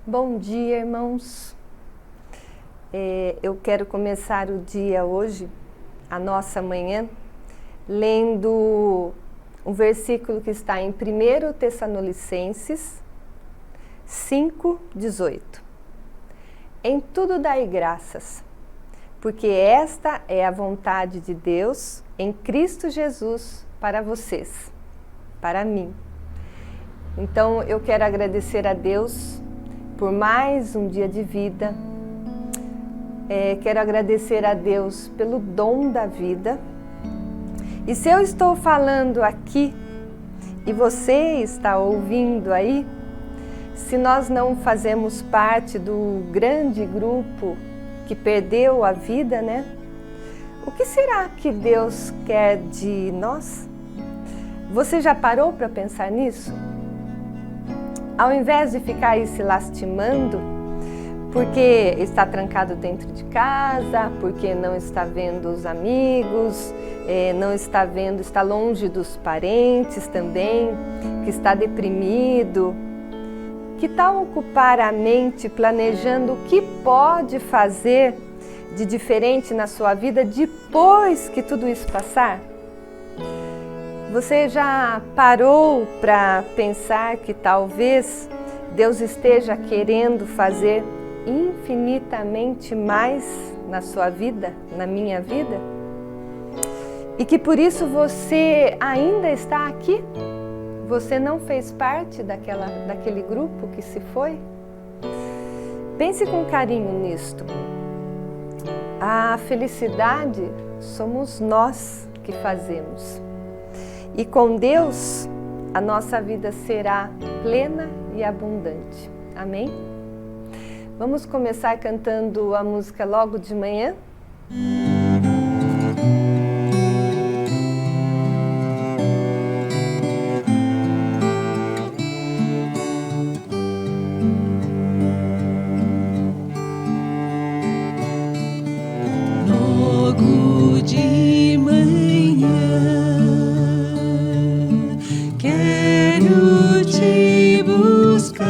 Bom dia, irmãos. Eu quero começar o dia hoje, a nossa manhã, lendo um versículo que está em 1 Tessalonicenses 5:18. Em tudo dai graças, porque esta é a vontade de Deus em Cristo Jesus para vocês, para mim. Então eu quero agradecer a Deus por mais um dia de vida. Quero agradecer a Deus pelo dom da vida. E se eu estou falando aqui e você está ouvindo aí, se nós não fazemos parte do grande grupo que perdeu a vida, né? O que será que Deus quer de nós? Você já parou para pensar nisso? Ao invés de ficar aí se lastimando, porque está trancado dentro de casa, porque não está vendo os amigos, não está vendo, está longe dos parentes também, que está deprimido. Que tal ocupar a mente planejando o que pode fazer de diferente na sua vida depois que tudo isso passar? Você já parou para pensar que talvez Deus esteja querendo fazer infinitamente mais na sua vida, na minha vida? E que por isso você ainda está aqui? Você não fez parte daquele grupo que se foi? Pense com carinho nisto. A felicidade somos nós que fazemos. E com Deus, a nossa vida será plena e abundante. Amém? Vamos começar cantando a música logo de manhã? Logo de manhã quero te buscar,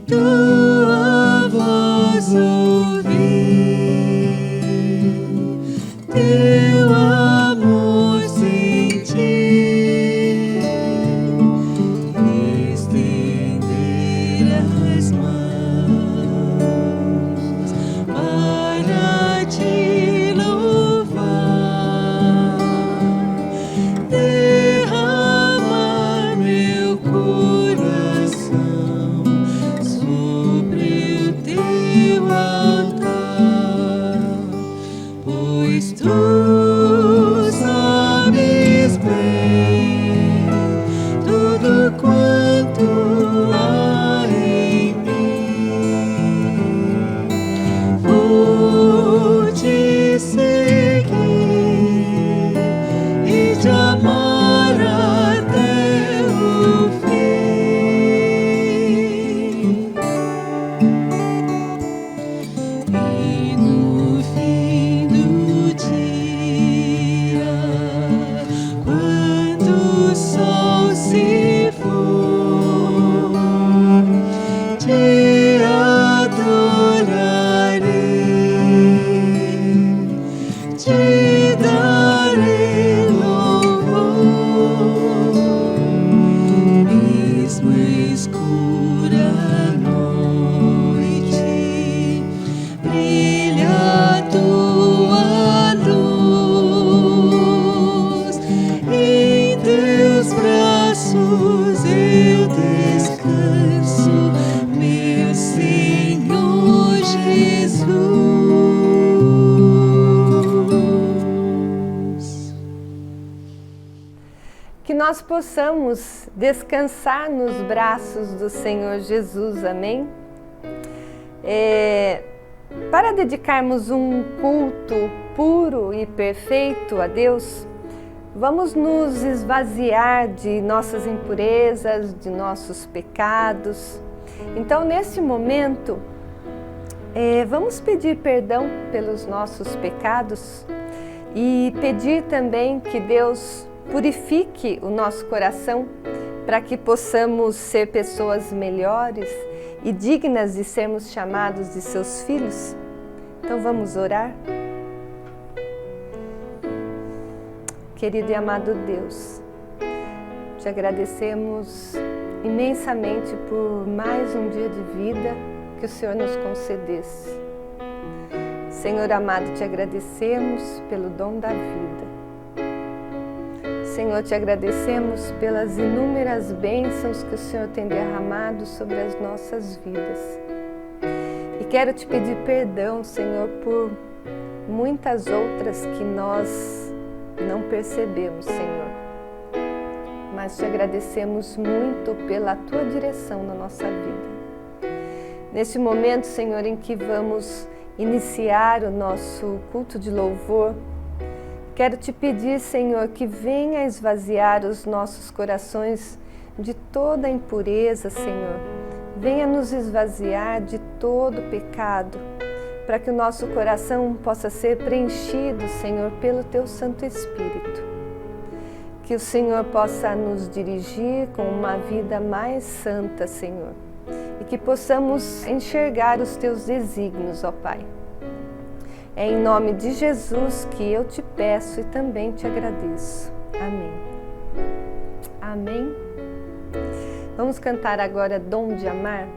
tua voz ouvir, teu amor sentir, estender as mãos para te louvar, derramar meu coração sobre o teu altar, pois tu sabes bem tudo quanto há em mim. Vou te seguir e te amar até o fim. E no fim do dia, quando o sol se for, te adorarei, te darei louvor, mesmo escura noite, brilha a tua luz, em teus braços eu descanso, meu Senhor Jesus. Que nós possamos descansar nos braços do Senhor Jesus, amém? Para dedicarmos um culto puro e perfeito a Deus, vamos nos esvaziar de nossas impurezas, de nossos pecados. Então, nesse momento, vamos pedir perdão pelos nossos pecados e pedir também que Deus purifique o nosso coração para que possamos ser pessoas melhores e dignas de sermos chamados de seus filhos? Então vamos orar? Querido e amado Deus, te agradecemos imensamente por mais um dia de vida que o Senhor nos concedesse. Senhor amado, te agradecemos pelo dom da vida. Senhor, te agradecemos pelas inúmeras bênçãos que o Senhor tem derramado sobre as nossas vidas. E quero te pedir perdão, Senhor, por muitas outras que nós não percebemos, Senhor. Mas te agradecemos muito pela tua direção na nossa vida. Neste momento, Senhor, em que vamos iniciar o nosso culto de louvor, quero te pedir, Senhor, que venha esvaziar os nossos corações de toda impureza, Senhor. Venha nos esvaziar de todo pecado, para que o nosso coração possa ser preenchido, Senhor, pelo Teu Santo Espírito. Que o Senhor possa nos dirigir com uma vida mais santa, Senhor, e que possamos enxergar os Teus desígnios, ó Pai. É em nome de Jesus que eu te peço e também te agradeço. Amém. Amém. Vamos cantar agora Dom de Amar?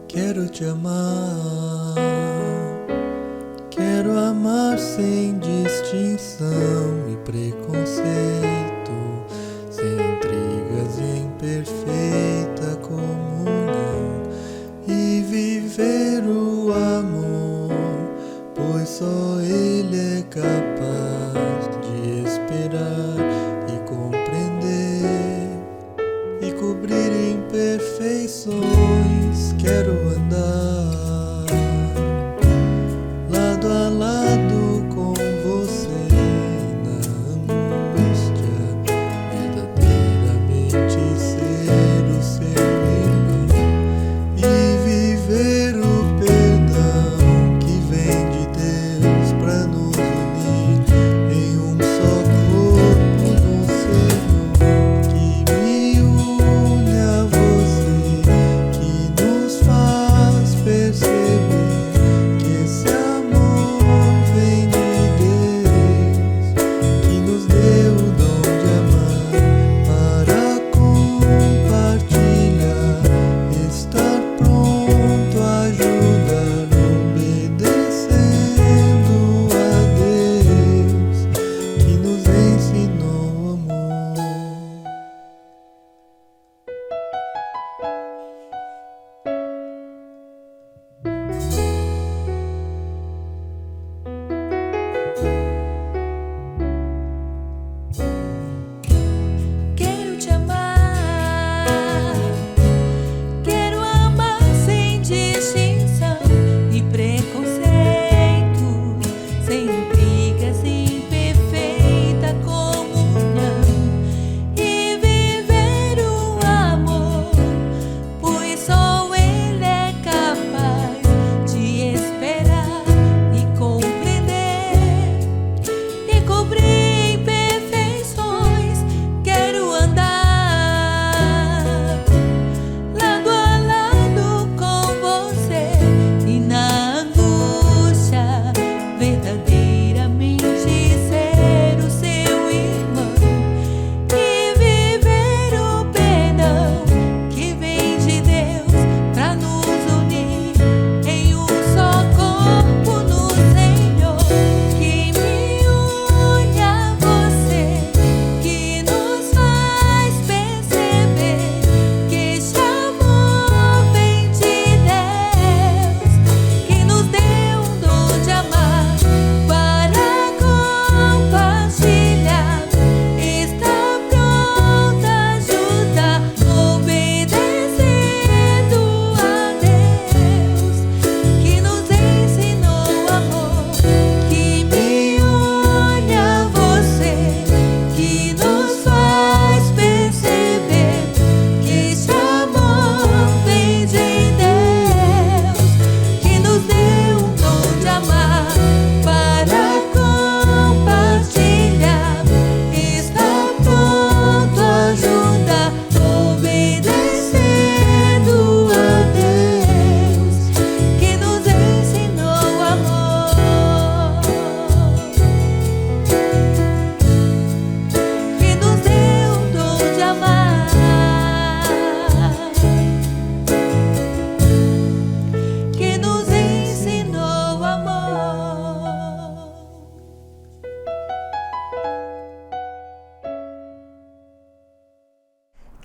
Quero te amar, quero amar sem distinção e preconceito, sem intrigas e em perfeita comunhão, e viver o amor, pois só Ele é capaz de esperar e compreender e cobrir imperfeições. Quero andar lado a lado com você na angústia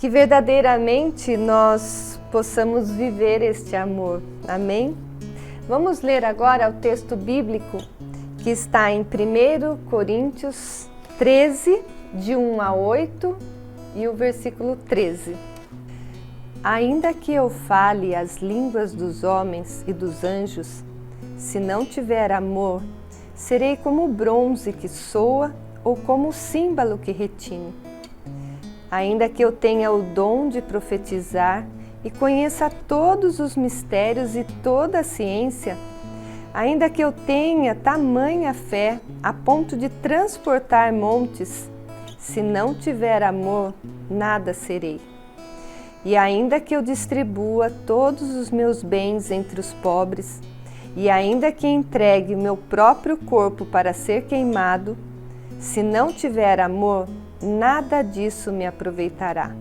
que verdadeiramente nós possamos viver este amor. Amém? Vamos ler agora o texto bíblico que está em 1 Coríntios 13, de 1 a 8 e o versículo 13. Ainda que eu fale as línguas dos homens e dos anjos, se não tiver amor, serei como o bronze que soa ou como o símbolo que retine. Ainda que eu tenha o dom de profetizar e conheça todos os mistérios e toda a ciência, ainda que eu tenha tamanha fé a ponto de transportar montes, se não tiver amor, nada serei. E ainda que eu distribua todos os meus bens entre os pobres, e ainda que entregue o meu próprio corpo para ser queimado, se não tiver amor, nada disso me aproveitará.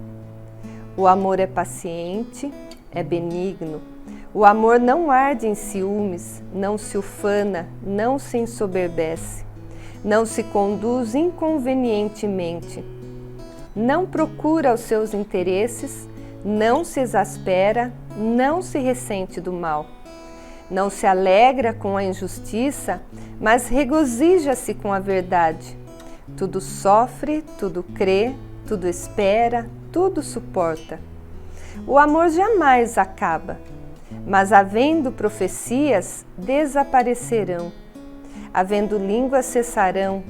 O amor é paciente, é benigno. O amor não arde em ciúmes, não se ufana, não se ensoberbece, não se conduz inconvenientemente, não procura os seus interesses, não se exaspera, não se ressente do mal, não se alegra com a injustiça, mas regozija-se com a verdade. Tudo sofre, tudo crê, tudo espera, tudo suporta. O amor jamais acaba. Mas havendo profecias, desaparecerão, havendo línguas cessarão,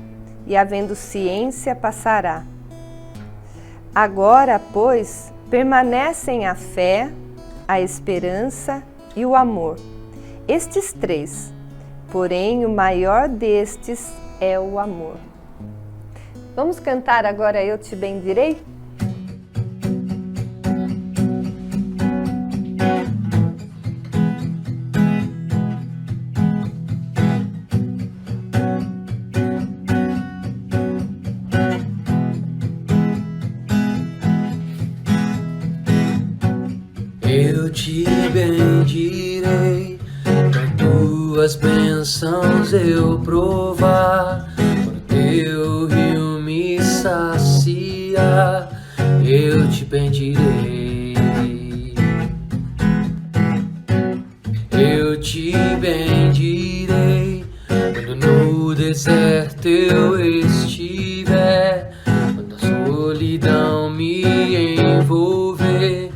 e havendo ciência passará. Agora, pois, permanecem a fé, a esperança e o amor, estes três, porém o maior destes é o amor. Vamos cantar agora Eu Te Bendirei? Eu te bendirei, para tuas bênçãos eu provar. Quando teu rio me sacia, eu te bendirei. Eu te bendirei, quando no deserto eu estiver, quando a solidão me envolver,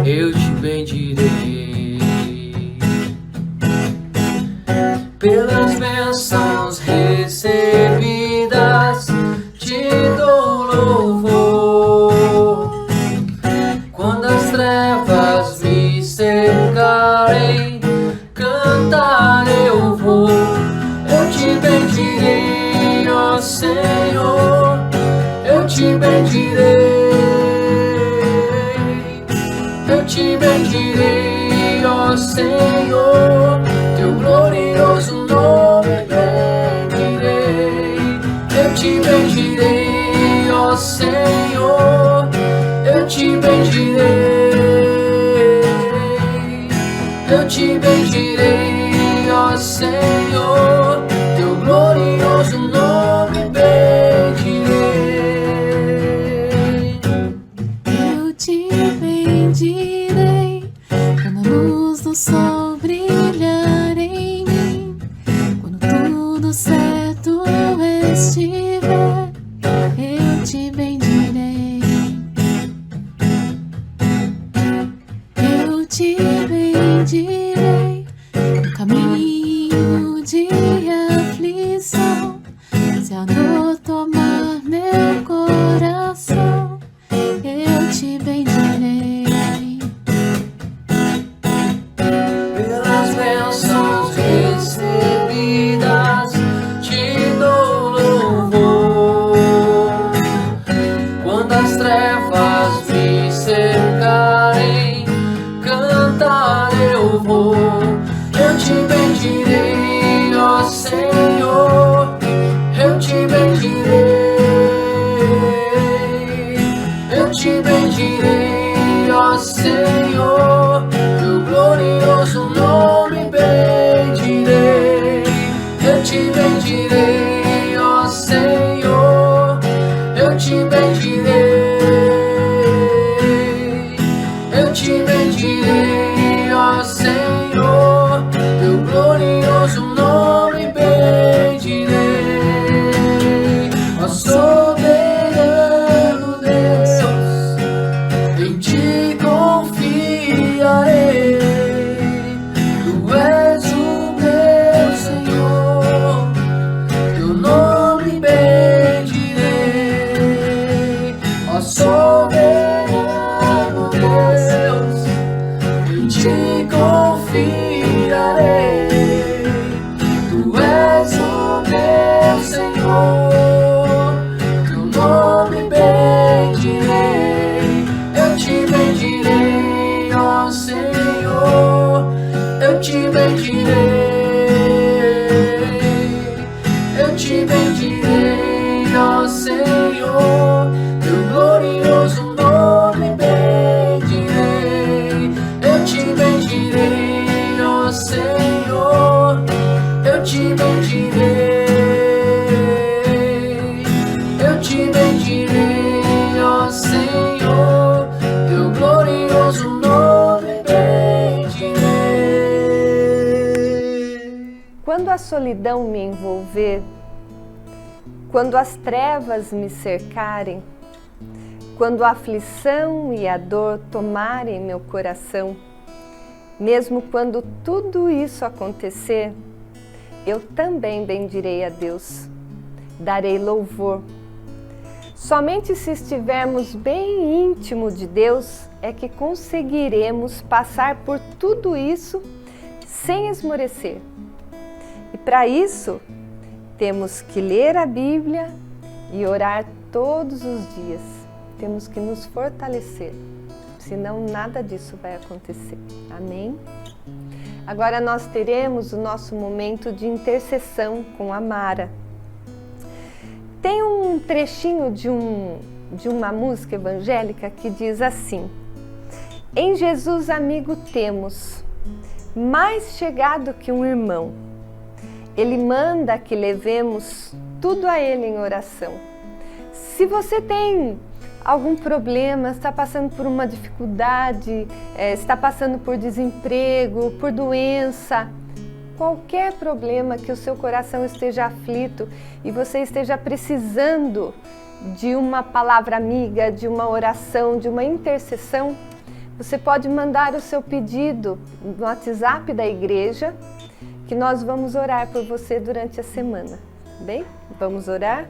eu te bendirei. Pelas bênçãos recebidas te dou louvor. Quando as trevas me cercarem, cantar eu vou. Eu te bendirei, ó Senhor, eu te bendirei. Eu te bendirei, ó Senhor, teu glorioso nome bendirei. Eu te bendirei, ó Senhor, eu te bendirei. Eu te bendirei, ó Senhor, teu glorioso nome bendirei. Eu te bendirei, quando a luz do sol brilhar em mim, quando tudo certo eu estiver, eu te bendirei. Eu te bendirei, no caminho de aflição, se a dor tomar meu coração, eu te bendirei. Pelas bênçãos recebidas te dou louvor. Quando as trevas me cercarem, cantar eu vou. Eu te bendirei, ó Senhor, eu te bendirei. Eu te bendirei, ó Senhor, teu glorioso nome bendirei. Eu te bendirei, ó Senhor, eu te bendirei. solidão me envolver, quando as trevas me cercarem, quando a aflição e a dor tomarem meu coração, mesmo quando tudo isso acontecer, eu também bendirei a Deus, darei louvor. Somente se estivermos bem íntimo de Deus é que conseguiremos passar por tudo isso sem esmorecer. E para isso, temos que ler a Bíblia e orar todos os dias. Temos que nos fortalecer, senão nada disso vai acontecer. Amém? Agora nós teremos o nosso momento de intercessão com a Mara. Tem um trechinho de uma música evangélica que diz assim: em Jesus amigo temos, mais chegado que um irmão. Ele manda que levemos tudo a Ele em oração. Se você tem algum problema, está passando por uma dificuldade, está passando por desemprego, por doença, qualquer problema que o seu coração esteja aflito e você esteja precisando de uma palavra amiga, de uma oração, de uma intercessão, você pode mandar o seu pedido no WhatsApp da igreja, que nós vamos orar por você durante a semana. Bem, vamos orar?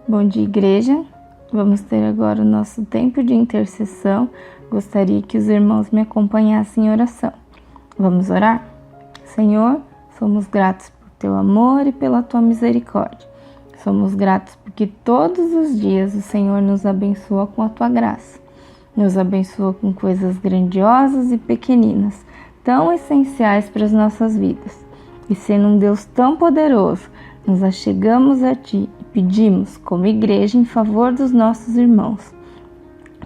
Bom dia, igreja. Vamos ter agora o nosso tempo de intercessão. Gostaria que os irmãos me acompanhassem em oração. Vamos orar? Senhor, somos gratos por teu amor e pela tua misericórdia. Somos gratos porque todos os dias o Senhor nos abençoa com a tua graça. Nos abençoa com coisas grandiosas e pequeninas, tão essenciais para as nossas vidas. E sendo um Deus tão poderoso, nos achegamos a ti e pedimos, como igreja, em favor dos nossos irmãos.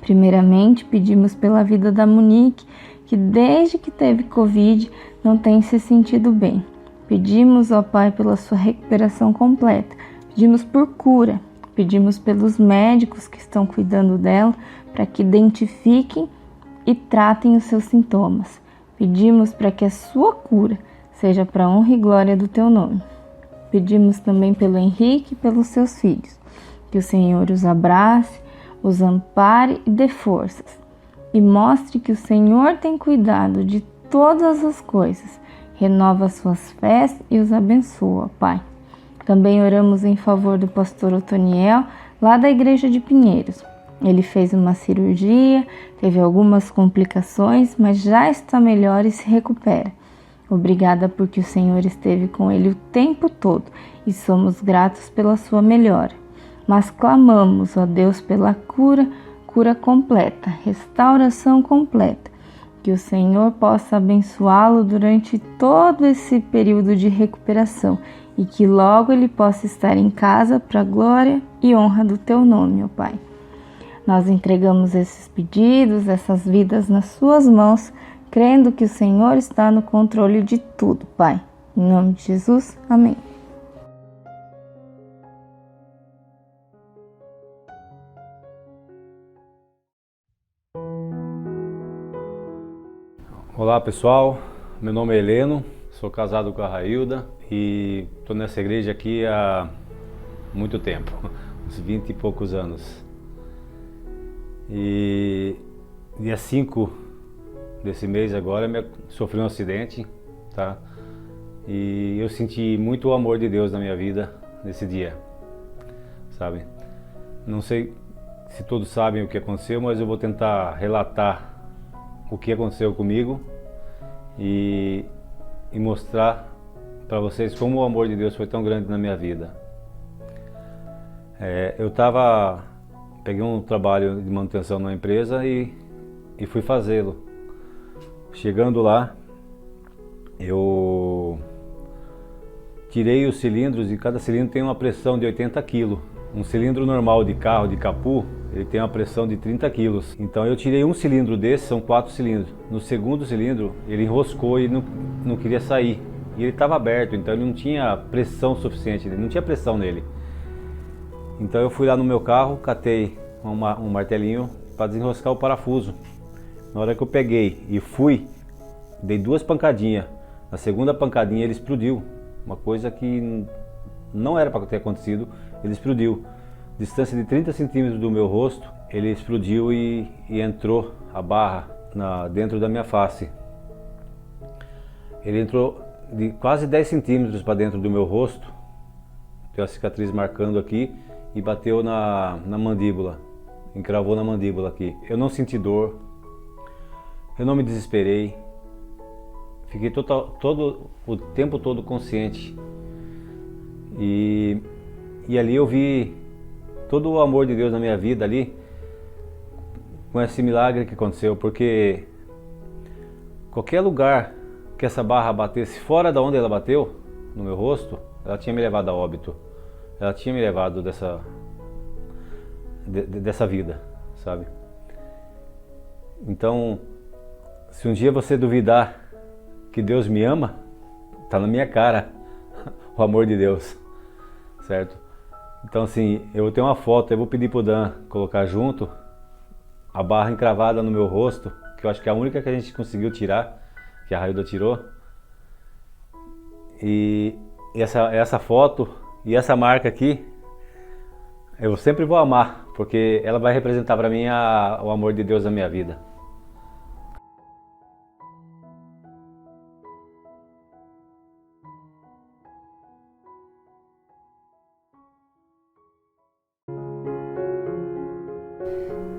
Primeiramente, pedimos pela vida da Monique, que desde que teve Covid não tem se sentido bem. Pedimos, ó Pai, pela sua recuperação completa. Pedimos por cura. Pedimos pelos médicos que estão cuidando dela para que identifiquem e tratem os seus sintomas. Pedimos para que a sua cura seja para a honra e glória do teu nome. Pedimos também pelo Henrique e pelos seus filhos, que o Senhor os abrace, os ampare e dê forças, e mostre que o Senhor tem cuidado de todas as coisas, renova suas fés e os abençoa, Pai. Também oramos em favor do pastor Otoniel, lá da igreja de Pinheiros. Ele fez uma cirurgia, teve algumas complicações, mas já está melhor e se recupera. Obrigada porque o Senhor esteve com ele o tempo todo e somos gratos pela sua melhora. Mas clamamos, ó Deus, pela cura completa, restauração completa. Que o Senhor possa abençoá-lo durante todo esse período de recuperação e que logo ele possa estar em casa para a glória e honra do teu nome, ó Pai. Nós entregamos esses pedidos, essas vidas nas suas mãos, crendo que o Senhor está no controle de tudo, Pai. Em nome de Jesus, amém. Olá pessoal, meu nome é Heleno, sou casado com a Railda e estou nessa igreja aqui há muito tempo, uns 20 e poucos anos. E dia 5 desse mês agora sofri um acidente, tá? E eu senti muito o amor de Deus na minha vida nesse dia, sabe? Não sei se todos sabem o que aconteceu, mas eu vou tentar relatar o que aconteceu comigo e mostrar para vocês como o amor de Deus foi tão grande na minha vida. Peguei um trabalho de manutenção numa empresa e fui fazê-lo. Chegando lá, eu tirei os cilindros e cada cilindro tem uma pressão de 80 kg. Um cilindro normal de carro, de capu, ele tem uma pressão de 30 kg. Então eu tirei um cilindro desse, são 4 cilindros. No segundo cilindro, ele enroscou e não queria sair. E ele estava aberto, então ele não tinha pressão suficiente, não tinha pressão nele. Então eu fui lá no meu carro, catei um martelinho para desenroscar o parafuso. Na hora que eu peguei e fui, dei 2 pancadinhas. Na segunda pancadinha ele explodiu. Uma coisa que não era para ter acontecido, ele explodiu. Distância de 30 centímetros do meu rosto, ele explodiu e entrou a barra dentro da minha face. Ele entrou de quase 10 centímetros para dentro do meu rosto. Tem uma cicatriz marcando aqui e bateu na mandíbula. Encravou na mandíbula aqui. Eu não senti dor. Eu não me desesperei. Fiquei todo o tempo todo consciente. E ali eu vi todo o amor de Deus na minha vida ali, com esse milagre que aconteceu, porque qualquer lugar que essa barra batesse fora da onde ela bateu, no meu rosto, ela tinha me levado a óbito. Ela tinha me levado dessa vida, sabe? Então, se um dia você duvidar que Deus me ama, tá na minha cara o amor de Deus, certo? Então assim, eu tenho uma foto, eu vou pedir pro Dan colocar junto a barra encravada no meu rosto, que eu acho que é a única que a gente conseguiu tirar, que a Railda tirou. E essa foto e essa marca aqui, eu sempre vou amar, porque ela vai representar para mim o amor de Deus na minha vida.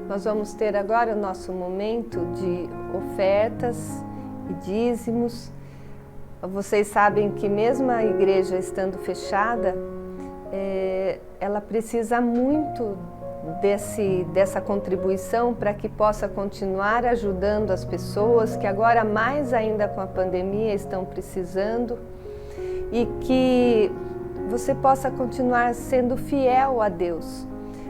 Nós vamos ter agora o nosso momento de ofertas e dízimos. Vocês sabem que mesmo a igreja estando fechada, ela precisa muito dessa contribuição para que possa continuar ajudando as pessoas que agora mais ainda com a pandemia estão precisando, e que você possa continuar sendo fiel a Deus.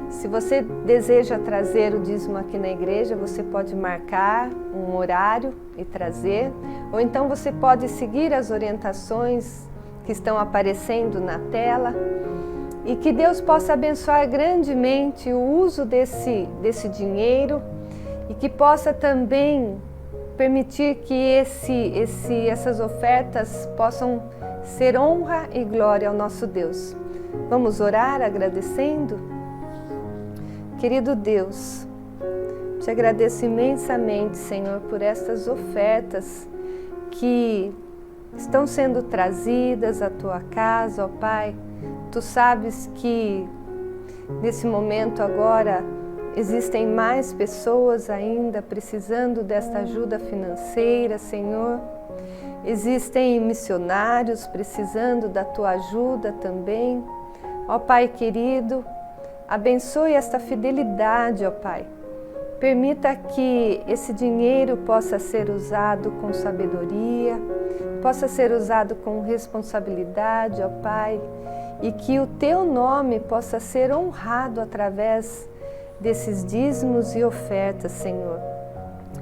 Se você deseja trazer o dízimo aqui na igreja, você pode marcar um horário e trazer, ou então você pode seguir as orientações que estão aparecendo na tela, e que Deus possa abençoar grandemente o uso desse dinheiro, e que possa também permitir que essas ofertas possam ser honra e glória ao nosso Deus. Vamos orar agradecendo? Querido Deus, te agradeço imensamente, Senhor, por estas ofertas que estão sendo trazidas à tua casa, ó Pai. Tu sabes que nesse momento agora existem mais pessoas ainda precisando desta ajuda financeira, Senhor. Existem missionários precisando da tua ajuda também. Ó Pai querido, abençoe esta fidelidade, ó Pai. Permita que esse dinheiro possa ser usado com sabedoria, possa ser usado com responsabilidade, ó Pai, e que o Teu nome possa ser honrado através desses dízimos e ofertas, Senhor.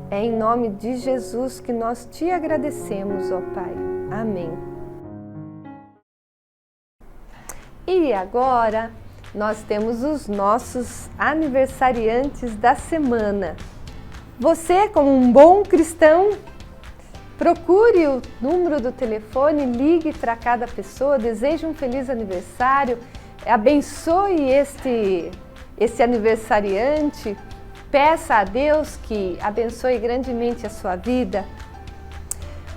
É em nome de Jesus que nós te agradecemos, ó Pai. Amém. E agora nós temos os nossos aniversariantes da semana. Você, como um bom cristão, procure o número do telefone, ligue para cada pessoa, deseje um feliz aniversário, abençoe esse aniversariante, peça a Deus que abençoe grandemente a sua vida.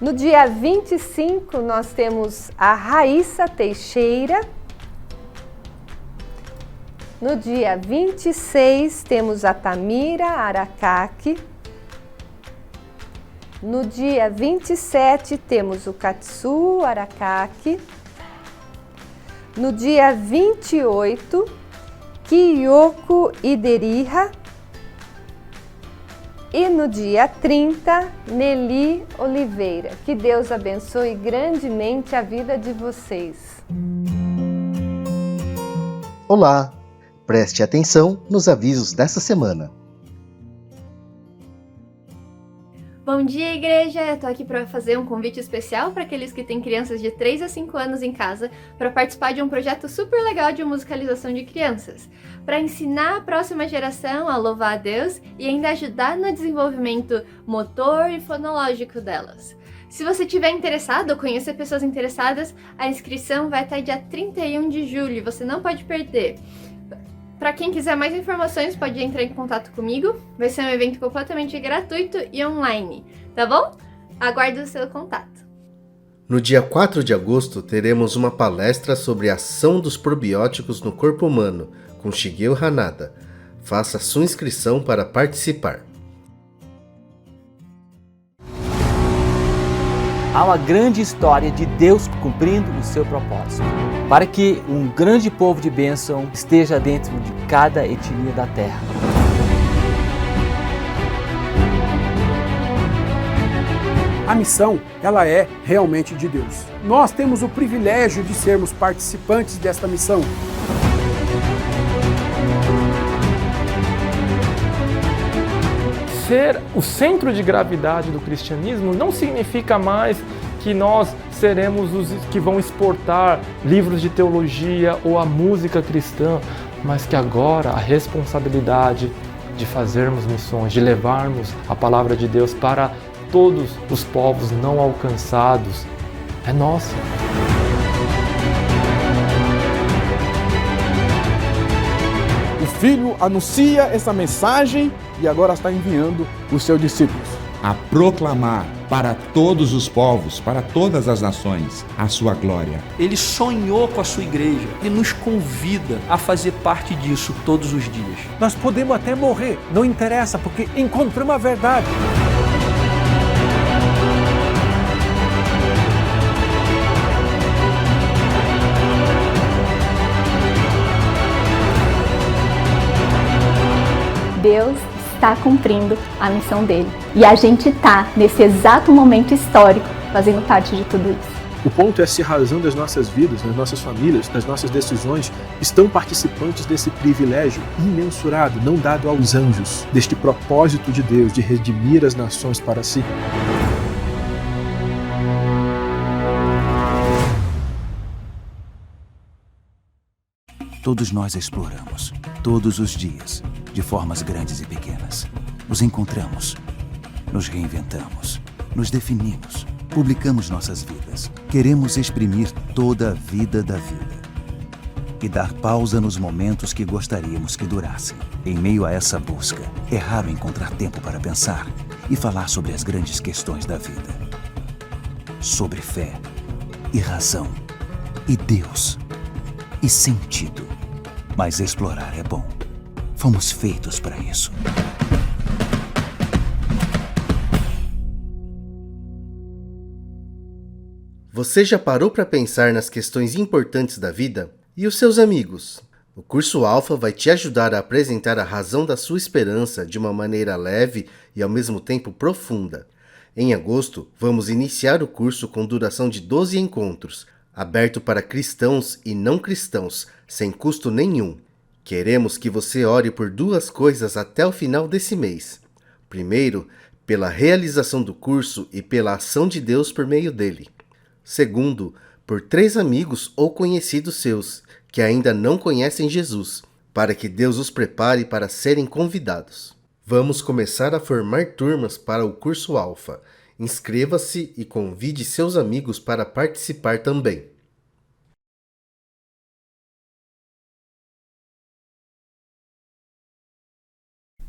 No dia 25 nós temos a Raíssa Teixeira. No dia 26 temos a Tamira Aracaki. No dia 27 temos o Katsu Aracaki. No dia 28, Kiyoko Ideriha. E no dia 30, Nelly Oliveira. Que Deus abençoe grandemente a vida de vocês. Olá! Preste atenção nos avisos dessa semana. Bom dia, igreja! Eu tô aqui para fazer um convite especial para aqueles que têm crianças de 3 a 5 anos em casa para participar de um projeto super legal de musicalização de crianças, para ensinar a próxima geração a louvar a Deus e ainda ajudar no desenvolvimento motor e fonológico delas. Se você estiver interessado ou conhecer pessoas interessadas, a inscrição vai estar dia 31 de julho, você não pode perder. Para quem quiser mais informações, pode entrar em contato comigo. Vai ser um evento completamente gratuito e online, tá bom? Aguardo o seu contato. No dia 4 de agosto, teremos uma palestra sobre a ação dos probióticos no corpo humano, com Shigeo Hanada. Faça sua inscrição para participar. Há uma grande história de Deus cumprindo o seu propósito, para que um grande povo de bênção esteja dentro de cada etnia da terra. A missão, ela é realmente de Deus. Nós temos o privilégio de sermos participantes desta missão. Ser o centro de gravidade do cristianismo não significa mais que nós seremos os que vão exportar livros de teologia ou a música cristã, mas que agora a responsabilidade de fazermos missões, de levarmos a palavra de Deus para todos os povos não alcançados é nossa. O Filho anuncia essa mensagem e agora está enviando os seus discípulos a proclamar para todos os povos, para todas as nações, a sua glória. Ele sonhou com a sua igreja e nos convida a fazer parte disso todos os dias. Nós podemos até morrer, não interessa, porque encontramos a verdade. Deus está cumprindo a missão dele. E a gente está, nesse exato momento histórico, fazendo parte de tudo isso. O ponto é se a razão das nossas vidas, das nossas famílias, das nossas decisões, estão participantes desse privilégio imensurável, não dado aos anjos, deste propósito de Deus de redimir as nações para si. Todos nós exploramos, todos os dias, de formas grandes e pequenas. Nos encontramos, nos reinventamos, nos definimos, publicamos nossas vidas. Queremos exprimir toda a vida da vida e dar pausa nos momentos que gostaríamos que durassem. Em meio a essa busca, é raro encontrar tempo para pensar e falar sobre as grandes questões da vida. Sobre fé e razão e Deus e sentido. Mas explorar é bom. Fomos feitos para isso. Você já parou para pensar nas questões importantes da vida? E os seus amigos? O curso Alpha vai te ajudar a apresentar a razão da sua esperança de uma maneira leve e ao mesmo tempo profunda. Em agosto, vamos iniciar o curso com duração de 12 encontros, aberto para cristãos e não cristãos, sem custo nenhum. Queremos que você ore por duas coisas até o final desse mês. Primeiro, pela realização do curso e pela ação de Deus por meio dele. Segundo, por 3 amigos ou conhecidos seus que ainda não conhecem Jesus, para que Deus os prepare para serem convidados. Vamos começar a formar turmas para o curso Alpha. Inscreva-se e convide seus amigos para participar também.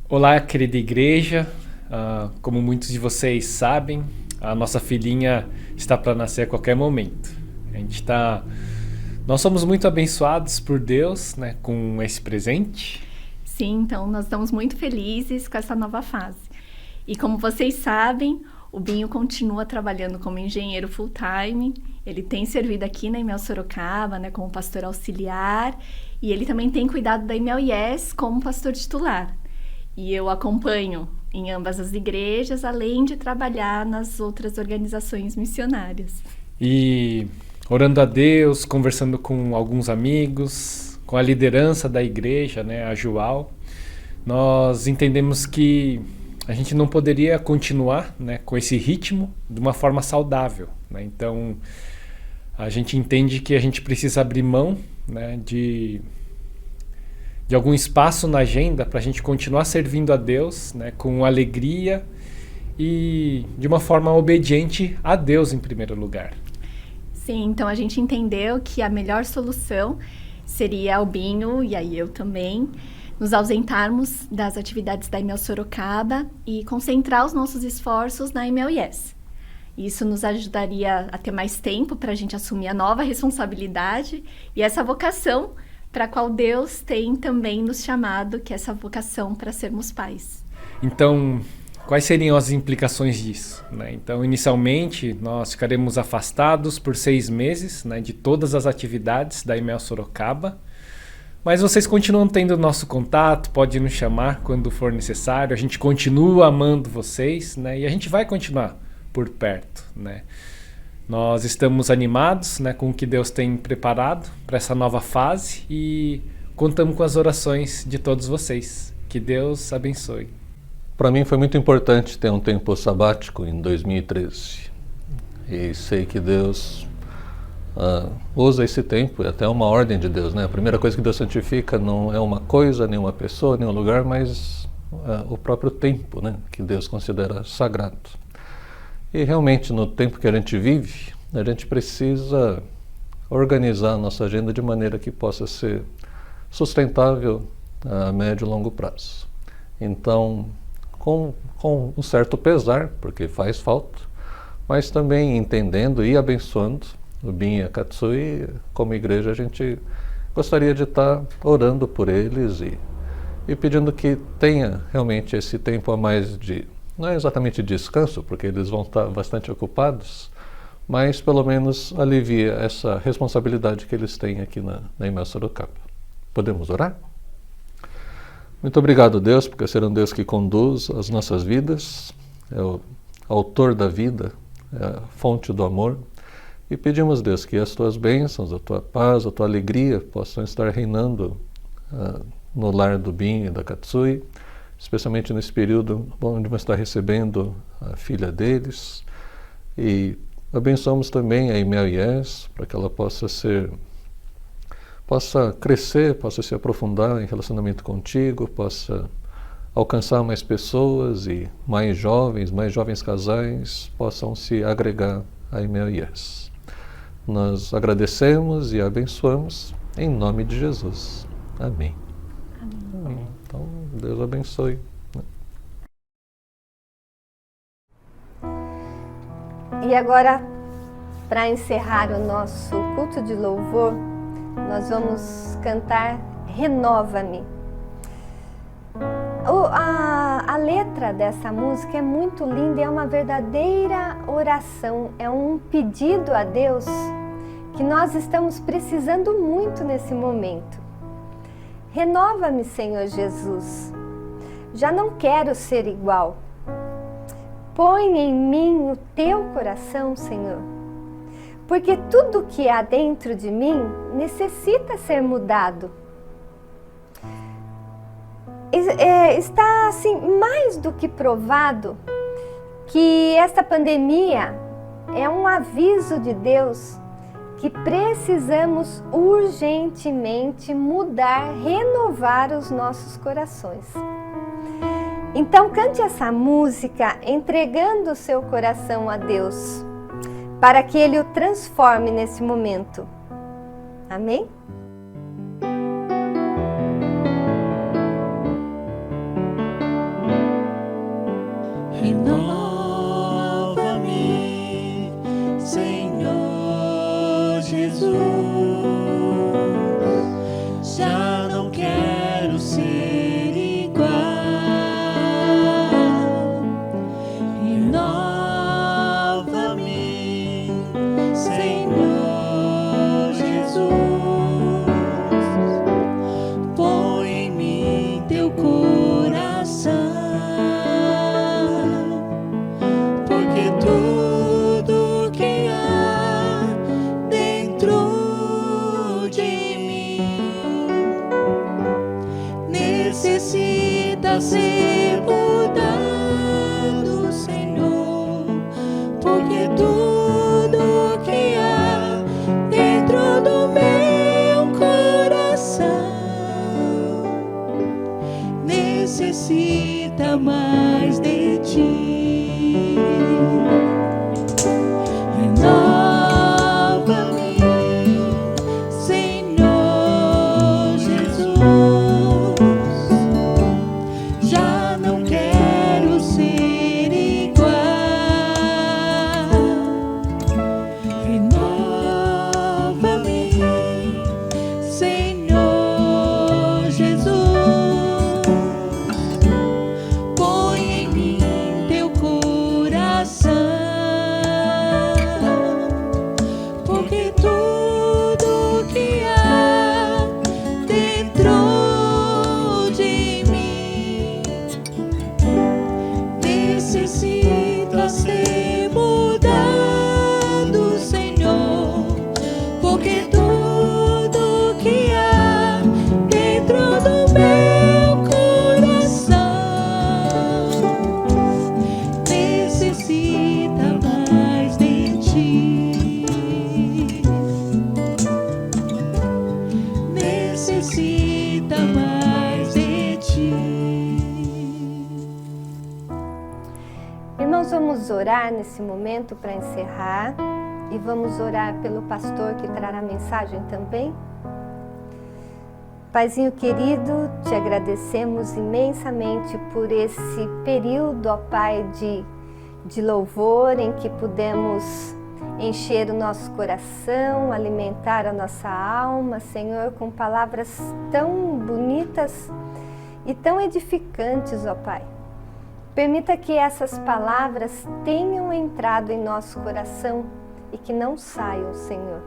Olá, querida igreja. Como muitos de vocês sabem, a nossa filhinha está para nascer a qualquer momento. Nós somos muito abençoados por Deus, né, com esse presente. Sim, então nós estamos muito felizes com essa nova fase. E como vocês sabem, o Binho continua trabalhando como engenheiro full-time. Ele tem servido aqui na Imel Sorocaba, né, como pastor auxiliar. E ele também tem cuidado da Imel Yes como pastor titular. E eu acompanho em ambas as igrejas, além de trabalhar nas outras organizações missionárias. E orando a Deus, conversando com alguns amigos, com a liderança da igreja, né, a Jual, nós entendemos que a gente não poderia continuar, né, com esse ritmo de uma forma saudável, né? Então, a gente entende que a gente precisa abrir mão, né, de algum espaço na agenda para a gente continuar servindo a Deus, né, com alegria e de uma forma obediente a Deus em primeiro lugar. Sim, então a gente entendeu que a melhor solução seria o Binho, e aí eu também, nos ausentarmos das atividades da EMEL Sorocaba e concentrar os nossos esforços na EMEL Yes. Isso nos ajudaria a ter mais tempo para a gente assumir a nova responsabilidade e essa vocação para a qual Deus tem também nos chamado, que é essa vocação para sermos pais. Então, quais seriam as implicações disso, né? Então, inicialmente, nós ficaremos afastados por 6 meses, né, de todas as atividades da EMEL Sorocaba, mas vocês continuam tendo nosso contato, pode nos chamar quando for necessário, a gente continua amando vocês, né, e a gente vai continuar por perto, né? Nós estamos animados, né, com o que Deus tem preparado para essa nova fase e contamos com as orações de todos vocês. Que Deus abençoe. Para mim foi muito importante ter um tempo sabático em 2013 e sei que Deus usa esse tempo, é até uma ordem de Deus, né? A primeira coisa que Deus santifica não é uma coisa, nem uma pessoa, nem um lugar, mas o próprio tempo, né, que Deus considera sagrado. E realmente no tempo que a gente vive, a gente precisa organizar a nossa agenda de maneira que possa ser sustentável a médio e longo prazo. Então, com um certo pesar, porque faz falta, mas também entendendo e abençoando o Binho e a Katsui, como igreja a gente gostaria de estar orando por eles e pedindo que tenha realmente esse tempo a mais de, não é exatamente descanso, porque eles vão estar bastante ocupados, mas pelo menos alivia essa responsabilidade que eles têm aqui na EMEL Sorocaba. Podemos orar? Muito obrigado, Deus, porque ser um Deus que conduz as nossas vidas, é o autor da vida, é a fonte do amor. E pedimos, Deus, que as tuas bênçãos, a tua paz, a tua alegria possam estar reinando no lar do Binho e da Katsui, especialmente nesse período onde vão estar recebendo a filha deles. E abençoamos também a EMEL Yes, para que ela possa crescer, possa se aprofundar em relacionamento contigo, possa alcançar mais pessoas e mais jovens casais possam se agregar à EMEL Yes. Nós agradecemos e abençoamos em nome de Jesus. Amém. Amém. Então, Deus abençoe. E agora, para encerrar o nosso culto de louvor, nós vamos cantar Renova-me. A letra dessa música é muito linda, é uma verdadeira oração, é um pedido a Deus que nós estamos precisando muito nesse momento. Renova-me, Senhor Jesus, já não quero ser igual. Põe em mim o teu coração, Senhor, porque tudo que há dentro de mim necessita ser mudado. Está assim mais do que provado que esta pandemia é um aviso de Deus que precisamos urgentemente mudar, renovar os nossos corações. Então cante essa música entregando o seu coração a Deus, para que Ele o transforme nesse momento. Amém? Renova-me, Senhor Jesus, já não quero ser igual. Renova-me, Senhor Jesus, põe em mim teu coração. Tudo que há dentro de mim necessita ser mudado. orar nesse momento para encerrar e vamos orar pelo pastor que trará a mensagem também. Paizinho querido, te agradecemos imensamente por esse período, ó Pai, de louvor em que pudemos encher o nosso coração, alimentar a nossa alma, Senhor, com palavras tão bonitas e tão edificantes, ó Pai. Permita que essas palavras tenham entrado em nosso coração e que não saiam, Senhor.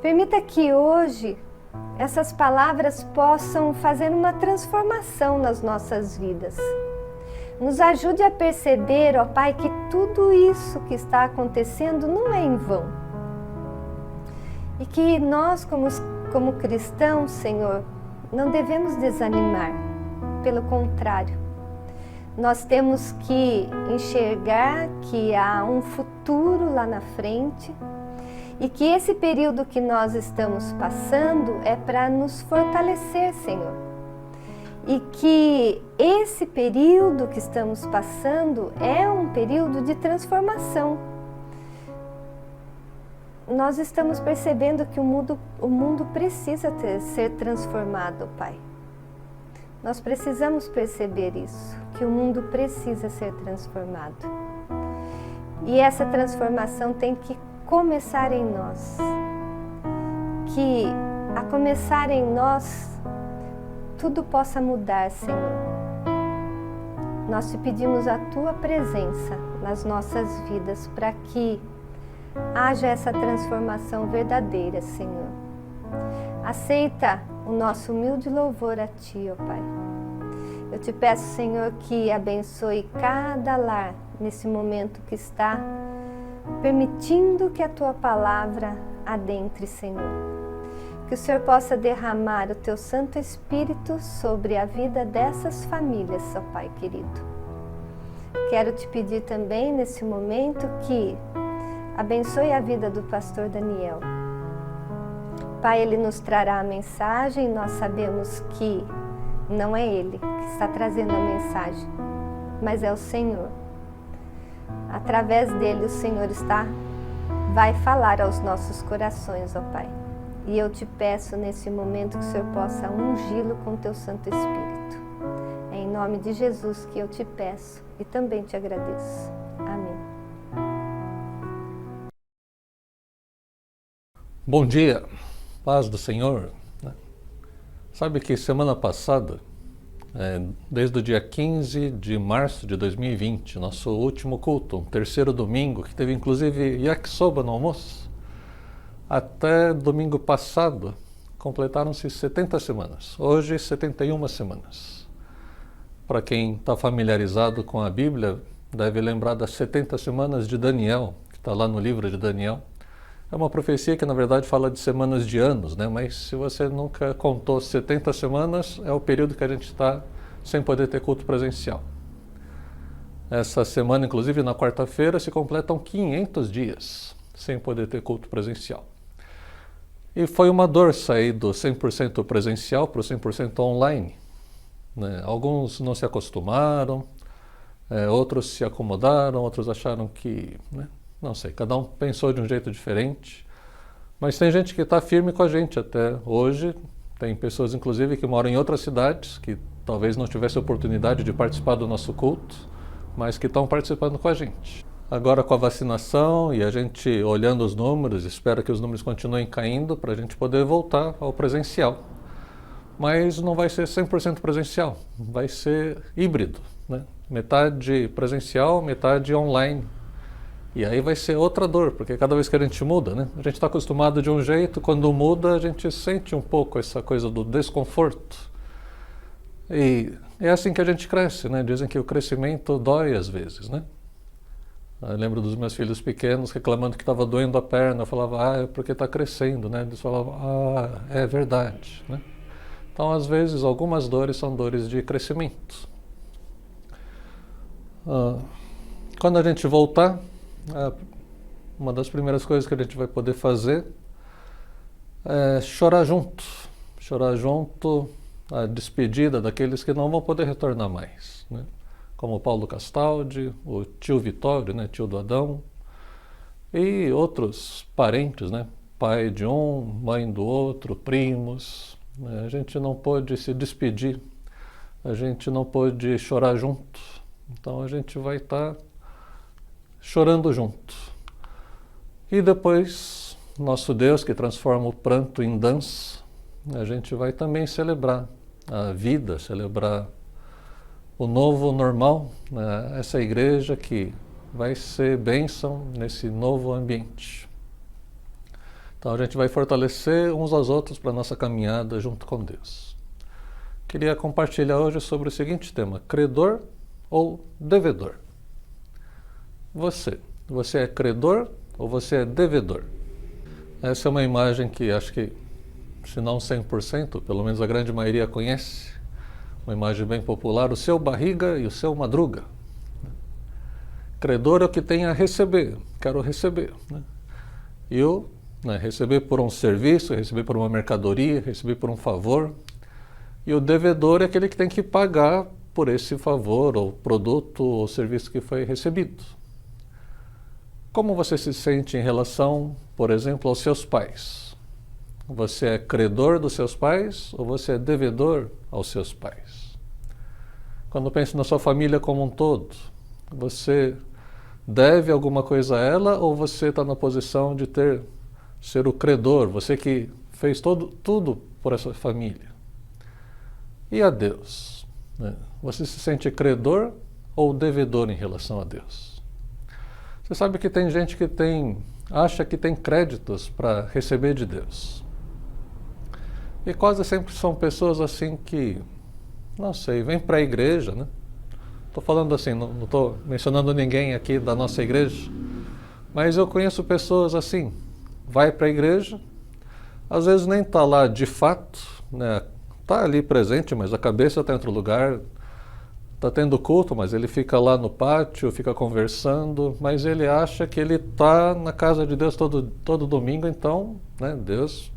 Permita que hoje essas palavras possam fazer uma transformação nas nossas vidas. Nos ajude a perceber, ó Pai, que tudo isso que está acontecendo não é em vão. E que nós, como cristãos, Senhor, não devemos desanimar. Pelo contrário, nós temos que enxergar que há um futuro lá na frente e que esse período que nós estamos passando é para nos fortalecer, Senhor. E que esse período que estamos passando é um período de transformação. Nós estamos percebendo que o mundo precisa ser transformado, Pai. Nós precisamos perceber isso, que o mundo precisa ser transformado. E essa transformação tem que começar em nós. Que a começar em nós, tudo possa mudar, Senhor. Nós te pedimos a Tua presença nas nossas vidas para que haja essa transformação verdadeira, Senhor. Aceita o nosso humilde louvor a Ti, ó Pai. Eu te peço, Senhor, que abençoe cada lar nesse momento que está permitindo que a Tua palavra adentre, Senhor. Que o Senhor possa derramar o Teu Santo Espírito sobre a vida dessas famílias, ó Pai querido. Quero te pedir também nesse momento que abençoe a vida do pastor Daniel. Pai, ele nos trará a mensagem, nós sabemos que não é ele que está trazendo a mensagem, mas é o Senhor. Através dele o Senhor vai falar aos nossos corações, ó Pai. E eu te peço nesse momento que o Senhor possa ungí-lo com o Teu Santo Espírito. É em nome de Jesus que eu te peço e também te agradeço. Amém. Bom dia, paz do Senhor. Sabe que semana passada, desde o dia 15 de março de 2020, nosso último culto, um terceiro domingo, que teve inclusive yakisoba no almoço, até domingo passado, completaram-se 70 semanas. Hoje, 71 semanas. Para quem está familiarizado com a Bíblia, deve lembrar das 70 semanas de Daniel, que está lá no livro de Daniel. É uma profecia que, na verdade, fala de semanas de anos, né? Mas se você nunca contou 70 semanas, é o período que a gente está sem poder ter culto presencial. Essa semana, inclusive, na quarta-feira, se completam 500 dias sem poder ter culto presencial. E foi uma dor sair do 100% presencial para o 100% online. Né? Alguns não se acostumaram, outros se acomodaram, outros acharam que, né? Não sei, cada um pensou de um jeito diferente. Mas tem gente que está firme com a gente até hoje. Tem pessoas, inclusive, que moram em outras cidades, que talvez não tivessem oportunidade de participar do nosso culto, mas que estão participando com a gente. Agora com a vacinação e a gente olhando os números, espera que os números continuem caindo para a gente poder voltar ao presencial. Mas não vai ser 100% presencial, vai ser híbrido, né? Metade presencial, metade online. E aí vai ser outra dor, porque cada vez que a gente muda, né? A gente está acostumado de um jeito, quando muda a gente sente um pouco essa coisa do desconforto. E é assim que a gente cresce, né? Dizem que o crescimento dói às vezes, né? Eu lembro dos meus filhos pequenos reclamando que estava doendo a perna. Eu falava, é porque está crescendo, né? Eles falavam, é verdade, né? Então, às vezes, algumas dores são dores de crescimento. Quando a gente voltar, uma das primeiras coisas que a gente vai poder fazer é chorar junto a despedida daqueles que não vão poder retornar mais, né? como Paulo Castaldi, o tio Vitório, né, tio do Adão, e outros parentes, né, pai de um, mãe do outro, primos. A gente não pôde se despedir, a gente não pôde chorar junto, então a gente vai estar chorando junto. E depois, nosso Deus que transforma o pranto em dança, a gente vai também celebrar a vida, celebrar o novo normal, né? Essa igreja que vai ser bênção nesse novo ambiente. Então a gente vai fortalecer uns aos outros para a nossa caminhada junto com Deus. Queria compartilhar hoje sobre o seguinte tema: credor ou devedor? Você é credor ou você é devedor? Essa é uma imagem que acho que, se não 100%, pelo menos a grande maioria conhece. Uma imagem bem popular: o seu barriga e o seu madruga. Credor é o que tem a receber, quero receber. Né? Eu, receber por um serviço, receber por uma mercadoria, receber por um favor. E o devedor é aquele que tem que pagar por esse favor, ou produto, ou serviço que foi recebido. Como você se sente em relação, por exemplo, aos seus pais? Você é credor dos seus pais ou você é devedor aos seus pais? Quando pensa na sua família como um todo, você deve alguma coisa a ela ou você está na posição de ser o credor, você que fez tudo por essa família? E a Deus? Você se sente credor ou devedor em relação a Deus? Você sabe que tem gente que acha que tem créditos para receber de Deus. E quase sempre são pessoas assim que, não sei, vêm para a igreja, né? Estou falando assim, não estou mencionando ninguém aqui da nossa igreja, mas eu conheço pessoas assim, vai para a igreja, às vezes nem está lá de fato, né? Está ali presente, mas a cabeça está em outro lugar, está tendo culto, mas ele fica lá no pátio, fica conversando, mas ele acha que ele está na casa de Deus todo domingo, então, né, Deus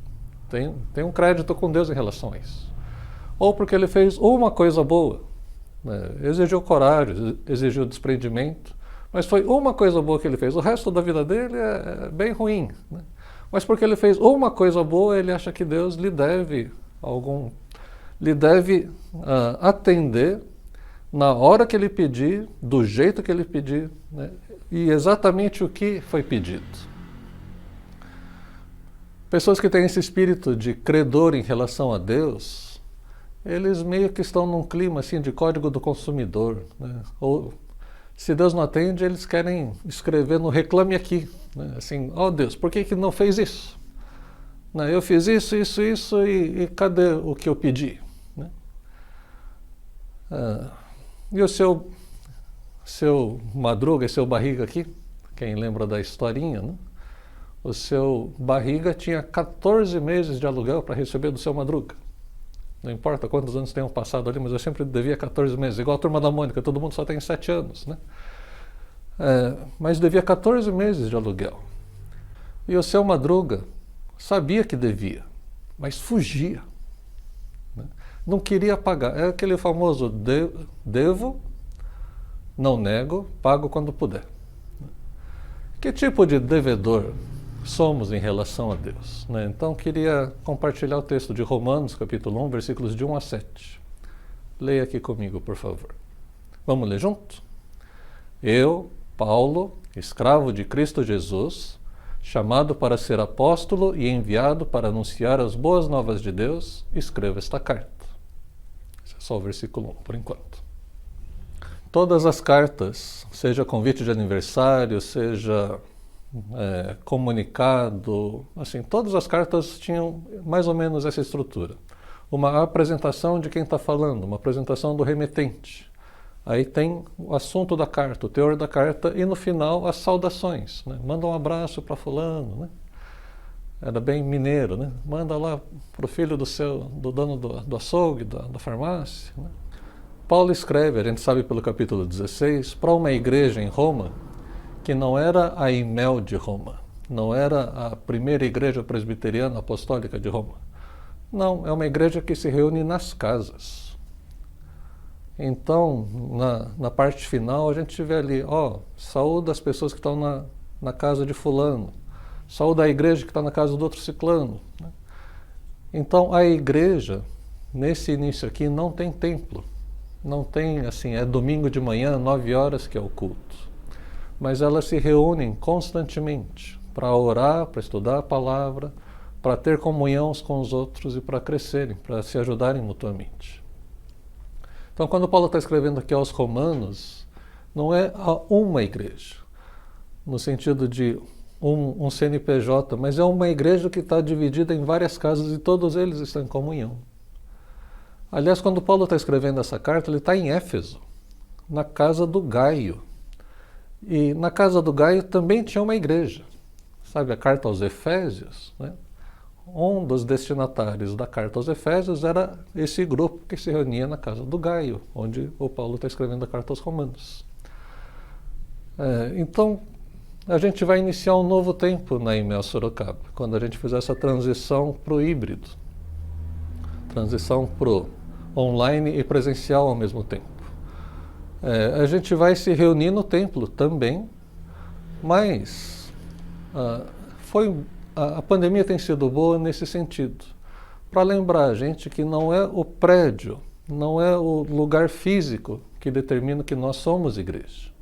tem um crédito com Deus em relação a isso. Ou porque ele fez uma coisa boa, né, exigiu coragem, exigiu desprendimento, mas foi uma coisa boa que ele fez. O resto da vida dele é bem ruim, né? Mas porque ele fez uma coisa boa, ele acha que Deus lhe deve atender na hora que ele pedir, do jeito que ele pedir, né? E exatamente o que foi pedido. Pessoas que têm esse espírito de credor em relação a Deus, eles meio que estão num clima assim de código do consumidor, né? Ou se Deus não atende, eles querem escrever no reclame aqui, né? Assim, ó Deus, por que não fez isso? Né? Eu fiz isso e cadê o que eu pedi? Né? E o seu madruga e seu barriga aqui, quem lembra da historinha, né? O seu barriga tinha 14 meses de aluguel para receber do seu madruga. Não importa quantos anos tenham passado ali, mas eu sempre devia 14 meses, igual a turma da Mônica, todo mundo só tem 7 anos, né? Mas devia 14 meses de aluguel. E o seu madruga sabia que devia, mas fugia, né? Não queria pagar. É aquele famoso devo, não nego, pago quando puder. Que tipo de devedor somos em relação a Deus, né? Então queria compartilhar o texto de Romanos, capítulo 1, versículos de 1 a 7. Leia aqui comigo, por favor. Vamos ler junto? Eu, Paulo, escravo de Cristo Jesus, chamado para ser apóstolo e enviado para anunciar as boas novas de Deus, escrevo esta carta. Esse é só o versículo 1, por enquanto. Todas as cartas, seja convite de aniversário, seja comunicado, assim, todas as cartas tinham mais ou menos essa estrutura. Uma apresentação de quem está falando, uma apresentação do remetente. Aí tem o assunto da carta, o teor da carta, e no final as saudações, né? Manda um abraço para fulano, né? Era bem mineiro, né? Manda lá para o filho do dono do açougue, da farmácia, né? Paulo escreve, a gente sabe pelo capítulo 16, para uma igreja em Roma, que não era a Imel de Roma, não era a primeira igreja presbiteriana apostólica de Roma. Não, é uma igreja que se reúne nas casas. Então, na parte final, a gente vê ali, saúde as pessoas que estão na casa de fulano, saúde a igreja que está na casa do outro ciclano. Né? Então, a igreja, nesse início aqui, não tem templo. Não tem, assim, é domingo de manhã, 9 horas que é o culto. Mas elas se reúnem constantemente para orar, para estudar a palavra, para ter comunhão uns com os outros e para crescerem, para se ajudarem mutuamente. Então, quando Paulo está escrevendo aqui aos Romanos, não é uma igreja, no sentido de um CNPJ, mas é uma igreja que está dividida em várias casas e todos eles estão em comunhão. Aliás, quando Paulo está escrevendo essa carta, ele está em Éfeso, na casa do Gaio. E na casa do Gaio também tinha uma igreja. Sabe a carta aos Efésios, né? Um dos destinatários da carta aos Efésios era esse grupo que se reunia na casa do Gaio, onde o Paulo está escrevendo a carta aos Romanos. Então, a gente vai iniciar um novo tempo na IMEL Sorocaba, quando a gente fizer essa transição para o híbrido. Transição para o online e presencial ao mesmo tempo. A gente vai se reunir no templo também, mas a pandemia tem sido boa nesse sentido, para lembrar a gente que não é o prédio, não é o lugar físico que determina que nós somos igreja,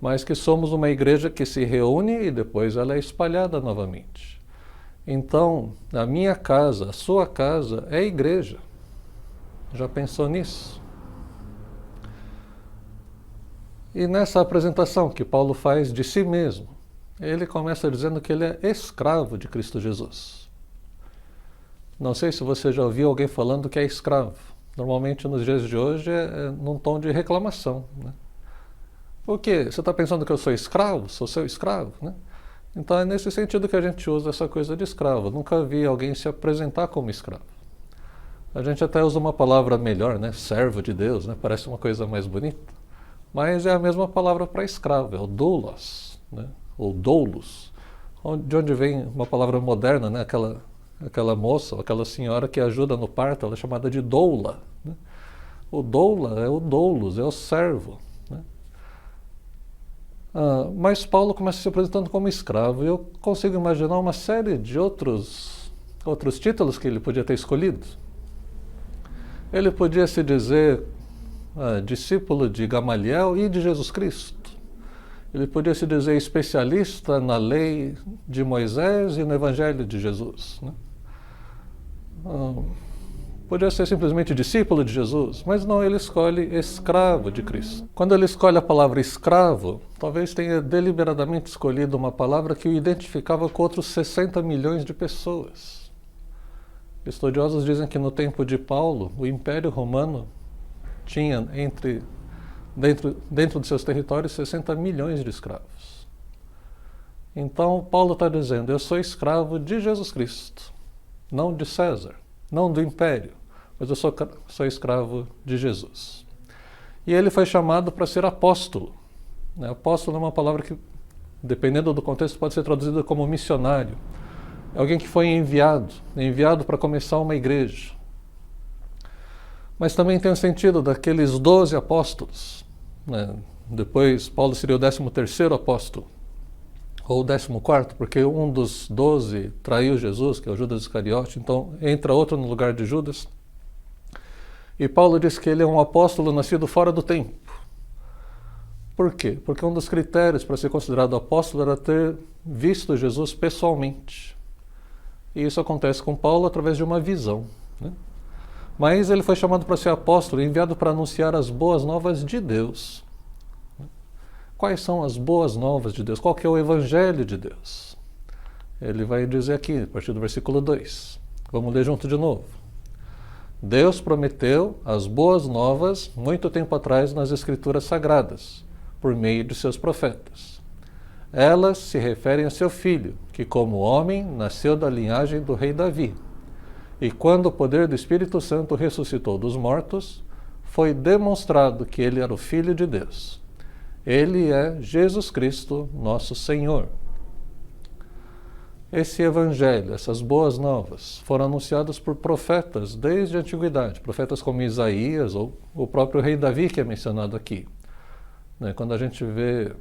mas que somos uma igreja que se reúne e depois ela é espalhada novamente. Então, a minha casa, a sua casa é igreja. Já pensou nisso? E nessa apresentação que Paulo faz de si mesmo, ele começa dizendo que ele é escravo de Cristo Jesus. Não sei se você já ouviu alguém falando que é escravo. Normalmente nos dias de hoje é num tom de reclamação. Né? Por quê? Você está pensando que eu sou escravo? Sou seu escravo? Né? Então é nesse sentido que a gente usa essa coisa de escravo. Eu nunca vi alguém se apresentar como escravo. A gente até usa uma palavra melhor, né? Servo de Deus, né? Parece uma coisa mais bonita. Mas é a mesma palavra para escravo, é o doulos, né? Ou doulos, de onde vem uma palavra moderna, né? Aquela moça, aquela senhora que ajuda no parto, ela é chamada de doula. Né? O doula é o doulos, é o servo. Né? Mas Paulo começa se apresentando como escravo, e eu consigo imaginar uma série de outros títulos que ele podia ter escolhido. Ele podia se dizer discípulo de Gamaliel e de Jesus Cristo. Ele podia se dizer especialista na lei de Moisés e no Evangelho de Jesus. Né? Podia ser simplesmente discípulo de Jesus, mas não, ele escolhe escravo de Cristo. Quando ele escolhe a palavra escravo, talvez tenha deliberadamente escolhido uma palavra que o identificava com outros 60 milhões de pessoas. Estudiosos dizem que no tempo de Paulo, o Império Romano tinha dentro de seus territórios 60 milhões de escravos. Então Paulo está dizendo, eu sou escravo de Jesus Cristo, não de César, não do Império, mas eu sou escravo de Jesus. E ele foi chamado para ser apóstolo. Apóstolo é uma palavra que, dependendo do contexto, pode ser traduzida como missionário. É alguém que foi enviado para começar uma igreja. Mas também tem o sentido daqueles 12 apóstolos. Né? Depois Paulo seria o 13º apóstolo, ou o 14º, porque um dos 12 traiu Jesus, que é o Judas Iscariote, então entra outro no lugar de Judas. E Paulo diz que ele é um apóstolo nascido fora do tempo. Por quê? Porque um dos critérios para ser considerado apóstolo era ter visto Jesus pessoalmente. E isso acontece com Paulo através de uma visão. Né? Mas ele foi chamado para ser apóstolo, enviado para anunciar as boas novas de Deus. Quais são as boas novas de Deus? Qual que é o Evangelho de Deus? Ele vai dizer aqui, a partir do versículo 2. Vamos ler junto de novo. Deus prometeu as boas novas muito tempo atrás nas Escrituras Sagradas, por meio de seus profetas. Elas se referem a seu filho, que como homem nasceu da linhagem do rei Davi. E quando o poder do Espírito Santo ressuscitou dos mortos, foi demonstrado que ele era o Filho de Deus. Ele é Jesus Cristo, nosso Senhor. esse evangelho, essas boas novas, foram anunciadas por profetas desde a antiguidade, profetas como Isaías ou o próprio rei Davi, que é mencionado aqui. Quando a gente vê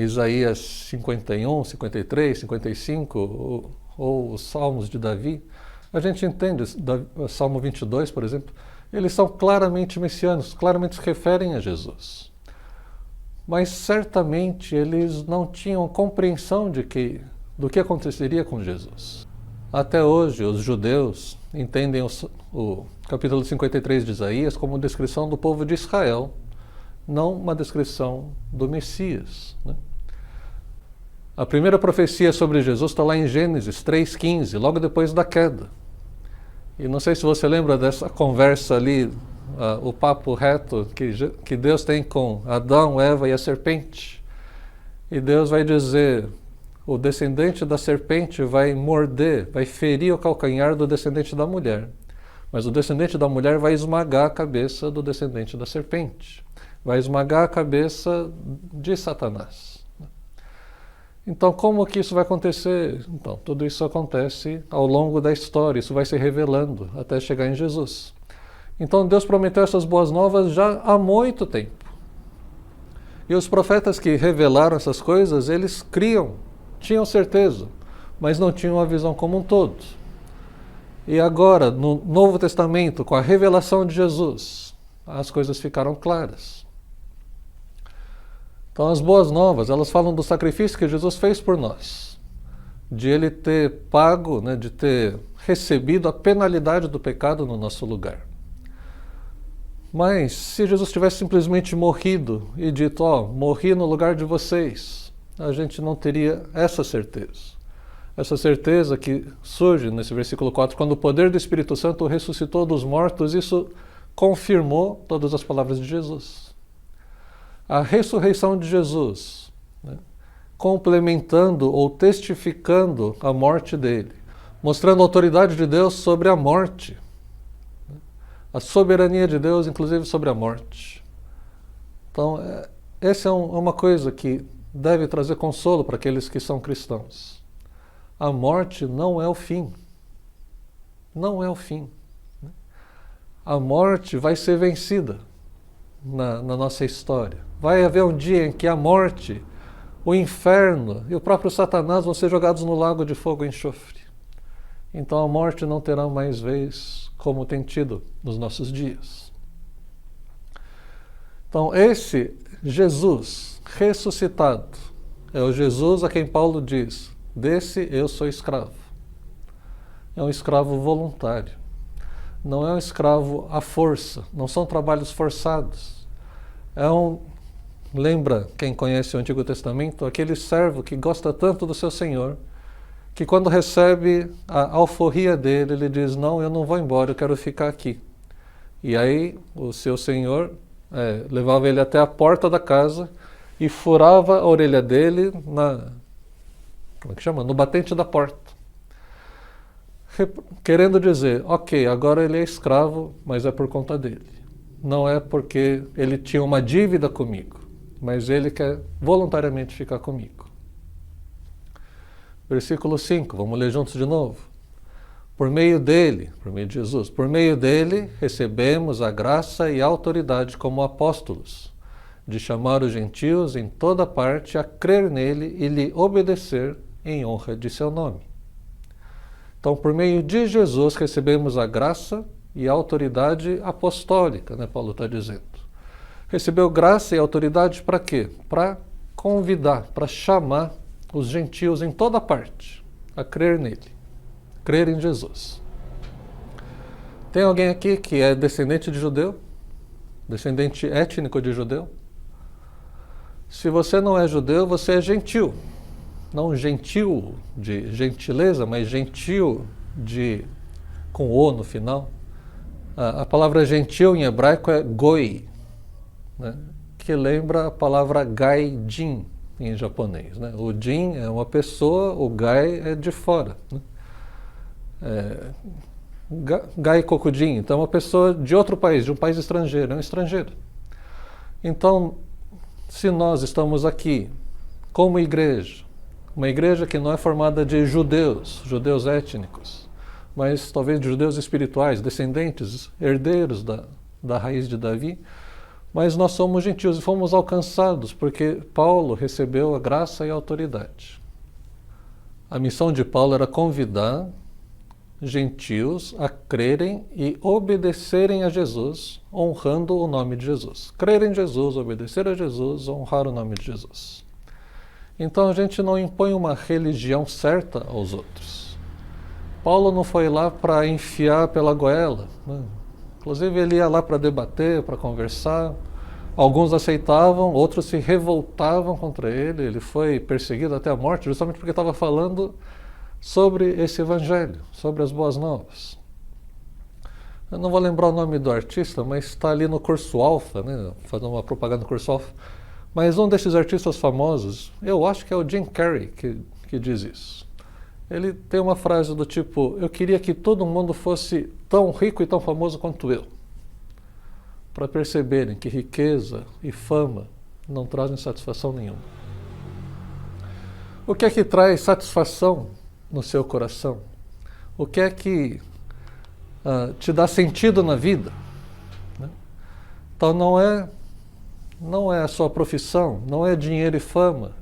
Isaías 51, 53, 55 ou os Salmos de Davi, a gente entende, Salmo 22, por exemplo, eles são claramente messiânicos, claramente se referem a Jesus. Mas certamente eles não tinham compreensão do que aconteceria com Jesus. Até hoje, os judeus entendem o capítulo 53 de Isaías como descrição do povo de Israel, não uma descrição do Messias. A primeira profecia sobre Jesus está lá em Gênesis 3,15, logo depois da queda. E não sei se você lembra dessa conversa ali, o papo reto que Deus tem com Adão, Eva e a serpente. E Deus vai dizer, o descendente da serpente vai morder, vai ferir o calcanhar do descendente da mulher. Mas o descendente da mulher vai esmagar a cabeça do descendente da serpente. Vai esmagar a cabeça de Satanás. Então, como que isso vai acontecer? Então, tudo isso acontece ao longo da história, isso vai se revelando até chegar em Jesus. Então, Deus prometeu essas boas novas já há muito tempo. E os profetas que revelaram essas coisas, eles tinham certeza, mas não tinham a visão como um todo. E agora, no Novo Testamento, com a revelação de Jesus, as coisas ficaram claras. Então, as boas novas, elas falam do sacrifício que Jesus fez por nós, de Ele ter pago, de ter recebido a penalidade do pecado no nosso lugar. Mas, se Jesus tivesse simplesmente morrido e dito, morri no lugar de vocês, a gente não teria essa certeza. Essa certeza que surge nesse versículo 4, quando o poder do Espírito Santo ressuscitou dos mortos, isso confirmou todas as palavras de Jesus. A ressurreição de Jesus, complementando ou testificando a morte dele, mostrando a autoridade de Deus sobre a morte, a soberania de Deus, inclusive sobre a morte. Então, essa é uma coisa que deve trazer consolo para aqueles que são cristãos. A morte não é o fim. Não é o fim. A morte vai ser vencida na nossa história. Vai haver um dia em que a morte, o inferno e o próprio Satanás vão ser jogados no lago de fogo e enxofre. Então a morte não terá mais vez como tem tido nos nossos dias. Então esse Jesus ressuscitado é o Jesus a quem Paulo diz, desse eu sou escravo. É um escravo voluntário. Não é um escravo à força, não são trabalhos forçados. Lembra, quem conhece o Antigo Testamento, aquele servo que gosta tanto do seu senhor, que quando recebe a alforria dele, ele diz, não, eu não vou embora, eu quero ficar aqui. E aí o seu senhor levava ele até a porta da casa e furava a orelha dele no batente da porta. Querendo dizer, ok, agora ele é escravo, mas é por conta dele. Não é porque ele tinha uma dívida comigo, mas ele quer voluntariamente ficar comigo. Versículo 5, vamos ler juntos de novo. Por meio dele, por meio de Jesus, por meio dele recebemos a graça e a autoridade como apóstolos, de chamar os gentios em toda parte a crer nele e lhe obedecer em honra de seu nome. Então, por meio de Jesus recebemos a graça e a autoridade apostólica, Paulo está dizendo. Recebeu graça e autoridade para quê? Para convidar, para chamar os gentios em toda parte a crer nele, crer em Jesus. Tem alguém aqui que é descendente de judeu? Descendente étnico de judeu? Se você não é judeu, você é gentil. Não gentil de gentileza, mas gentil com o no final. A palavra gentil em hebraico é goi, que lembra a palavra gaijin em japonês. O jin é uma pessoa, o gai é de fora. Gai kokujin, então é uma pessoa de outro país, de um país estrangeiro, é um estrangeiro. Então, se nós estamos aqui como igreja, Uma igreja que não é formada de judeus étnicos, mas talvez de judeus espirituais, descendentes, herdeiros da raiz de Davi. Mas nós somos gentios e fomos alcançados porque Paulo recebeu a graça e a autoridade. A missão de Paulo era convidar gentios a crerem e obedecerem a Jesus, honrando o nome de Jesus. Crer em Jesus, obedecer a Jesus, honrar o nome de Jesus. Então a gente não impõe uma religião certa aos outros. Paulo não foi lá para enfiar pela goela, né? Inclusive ele ia lá para debater, para conversar. Alguns aceitavam, outros se revoltavam contra ele. Ele foi perseguido até a morte justamente porque estava falando sobre esse evangelho, sobre as boas novas. Eu não vou lembrar o nome do artista, mas está ali no Curso Alfa, né? Fazendo uma propaganda no Curso Alfa. Mas um desses artistas famosos, eu acho que é o Jim Carrey que diz isso. Ele tem uma frase do tipo: eu queria que todo mundo fosse tão rico e tão famoso quanto eu, para perceberem que riqueza e fama não trazem satisfação nenhuma. O que é que traz satisfação no seu coração? O que é que te dá sentido na vida? Né? Então não é a sua profissão, não é dinheiro e fama,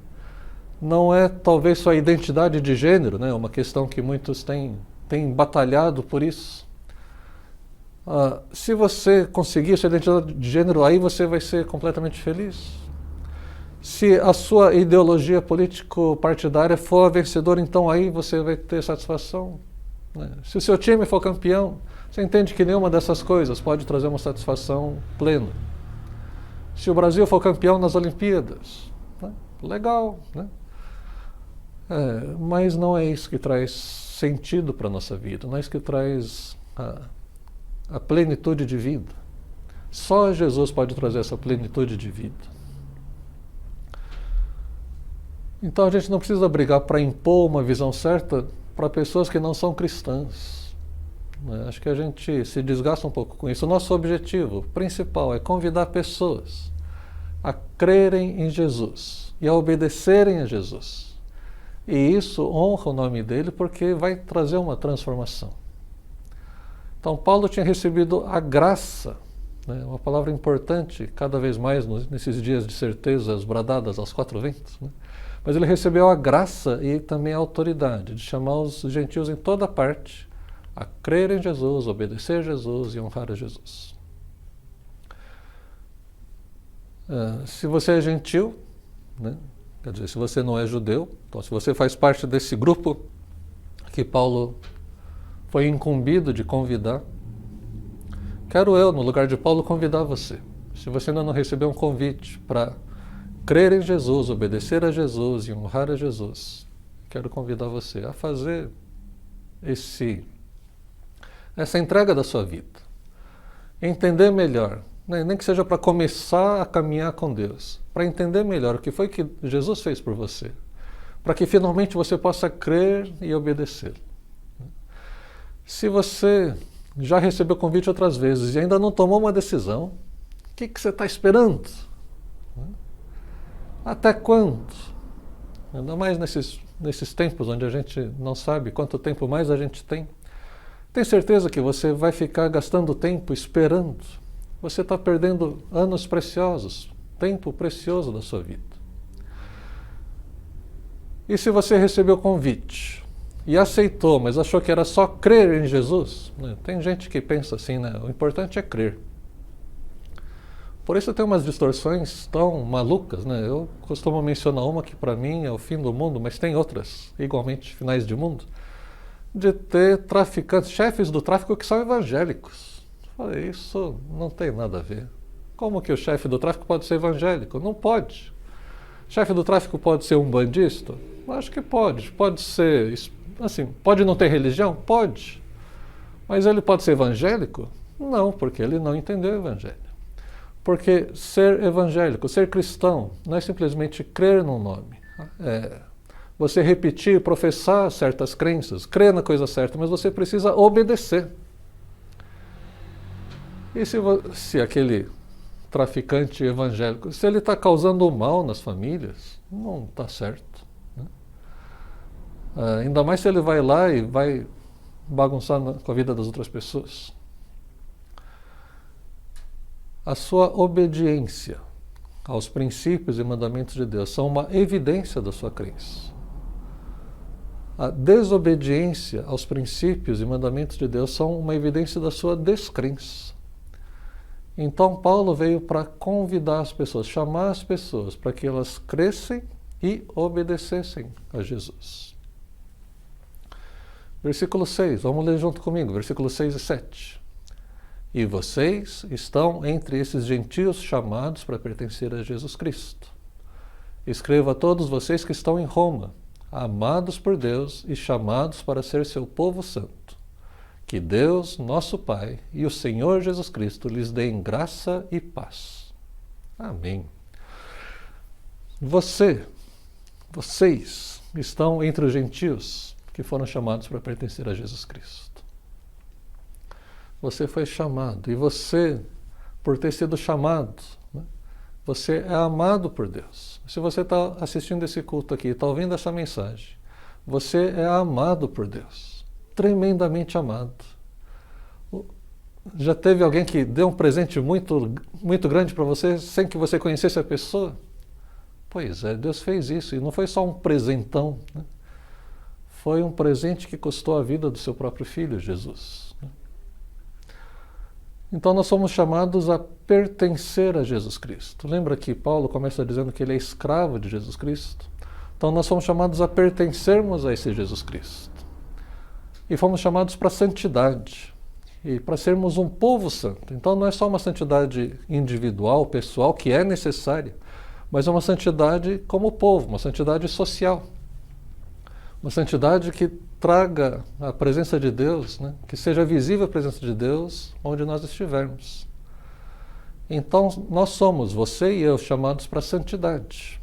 não é talvez sua identidade de gênero, né? Uma questão que muitos têm batalhado por isso. Se você conseguir sua identidade de gênero, aí você vai ser completamente feliz. Se a sua ideologia político-partidária for a vencedora, então aí você vai ter satisfação, né? Se o seu time for campeão, você entende que nenhuma dessas coisas pode trazer uma satisfação plena. Se o Brasil for campeão nas Olimpíadas, né? Legal, né? Mas não é isso que traz sentido para a nossa vida, não é isso que traz a plenitude de vida. Só Jesus pode trazer essa plenitude de vida. Então a gente não precisa brigar para impor uma visão certa para pessoas que não são cristãs. Acho que a gente se desgasta um pouco com isso. O nosso objetivo principal é convidar pessoas a crerem em Jesus e a obedecerem a Jesus. E isso honra o nome dele porque vai trazer uma transformação. Então Paulo tinha recebido a graça, né? Uma palavra importante cada vez mais nesses dias de certezas bradadas aos quatro ventos, né? Mas ele recebeu a graça e também a autoridade de chamar os gentios em toda parte a crer em Jesus, obedecer a Jesus e honrar a Jesus. Se você é gentil, né? Quer dizer, se você não é judeu, então se você faz parte desse grupo que Paulo foi incumbido de convidar, quero eu, no lugar de Paulo, convidar você. Se você ainda não recebeu um convite para crer em Jesus, obedecer a Jesus e honrar a Jesus, quero convidar você a fazer essa entrega da sua vida. Entender melhor, né? Nem que seja para começar a caminhar com Deus, para entender melhor o que foi que Jesus fez por você, para que finalmente você possa crer e obedecer. Se você já recebeu convite outras vezes e ainda não tomou uma decisão, o que você está esperando? Até quando? Ainda mais nesses tempos onde a gente não sabe quanto tempo mais a gente tem. Tenho certeza que você vai ficar gastando tempo esperando. Você está perdendo anos preciosos, tempo precioso da sua vida. E se você recebeu o convite e aceitou, mas achou que era só crer em Jesus, né? Tem gente que pensa assim, né? O importante é crer. Por isso tem umas distorções tão malucas, né? Eu costumo mencionar uma que para mim é o fim do mundo, mas tem outras igualmente finais de mundo, de ter traficantes, chefes do tráfico que são evangélicos. Falei, isso não tem nada a ver. Como que o chefe do tráfico pode ser evangélico? Não pode. O chefe do tráfico pode ser um bandista? Acho que pode. Pode ser, assim, pode não ter religião? Pode. Mas ele pode ser evangélico? Não, porque ele não entendeu o evangelho. Porque ser evangélico, ser cristão, não é simplesmente crer num nome. Você repetir, professar certas crenças, crer na coisa certa, mas você precisa obedecer. E se aquele traficante evangélico, se ele está causando mal nas famílias, não está certo, né? Ainda mais se ele vai lá e vai bagunçar com a vida das outras pessoas. A sua obediência aos princípios e mandamentos de Deus são uma evidência da sua crença. A desobediência aos princípios e mandamentos de Deus são uma evidência da sua descrença. Então Paulo veio para convidar as pessoas, chamar as pessoas para que elas crescem e obedecessem a Jesus. Versículo 6, vamos ler junto comigo, versículos 6 e 7. E vocês estão entre esses gentios chamados para pertencer a Jesus Cristo. Escrevo a todos vocês que estão em Roma, amados por Deus e chamados para ser seu povo santo. Que Deus, nosso Pai, e o Senhor Jesus Cristo lhes deem graça e paz. Amém. Vocês estão entre os gentios que foram chamados para pertencer a Jesus Cristo. Você foi chamado, e você, por ter sido chamado, né, você é amado por Deus. Se você está assistindo esse culto aqui, está ouvindo essa mensagem, você é amado por Deus, tremendamente amado. Já teve alguém que deu um presente muito, muito grande para você sem que você conhecesse a pessoa? Pois é, Deus fez isso, e não foi só um presentão, né? Foi um presente que custou a vida do seu próprio filho, Jesus. Então nós somos chamados a pertencer a Jesus Cristo. Lembra que Paulo começa dizendo que ele é escravo de Jesus Cristo? Então nós somos chamados a pertencermos a esse Jesus Cristo. E fomos chamados para a santidade. E para sermos um povo santo. Então não é só uma santidade individual, pessoal, que é necessária, mas é uma santidade como povo, uma santidade social. Uma santidade que traga a presença de Deus, né? Que seja visível a presença de Deus onde nós estivermos. Então, nós somos, você e eu, chamados para a santidade.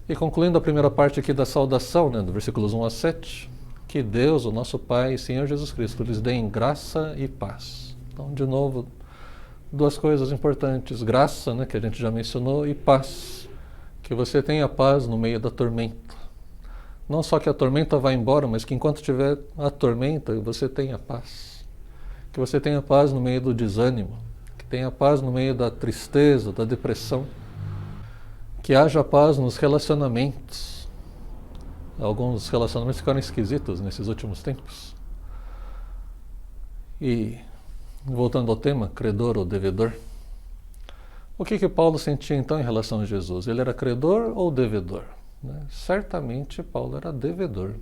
E concluindo a primeira parte aqui da saudação, né, do versículos 1 a 7, que Deus, o nosso Pai e Senhor Jesus Cristo, lhes dê graça e paz. Então, de novo, duas coisas importantes. Graça, né, que a gente já mencionou, e paz. Que você tenha paz no meio da tormenta. Não só que a tormenta vá embora, mas que enquanto tiver a tormenta, você tenha paz. Que você tenha paz no meio do desânimo. Que tenha paz no meio da tristeza, da depressão. Que haja paz nos relacionamentos. Alguns relacionamentos ficaram esquisitos nesses últimos tempos. E, voltando ao tema, credor ou devedor. O que Paulo sentia então em relação a Jesus? Ele era credor ou devedor? Certamente Paulo era devedor.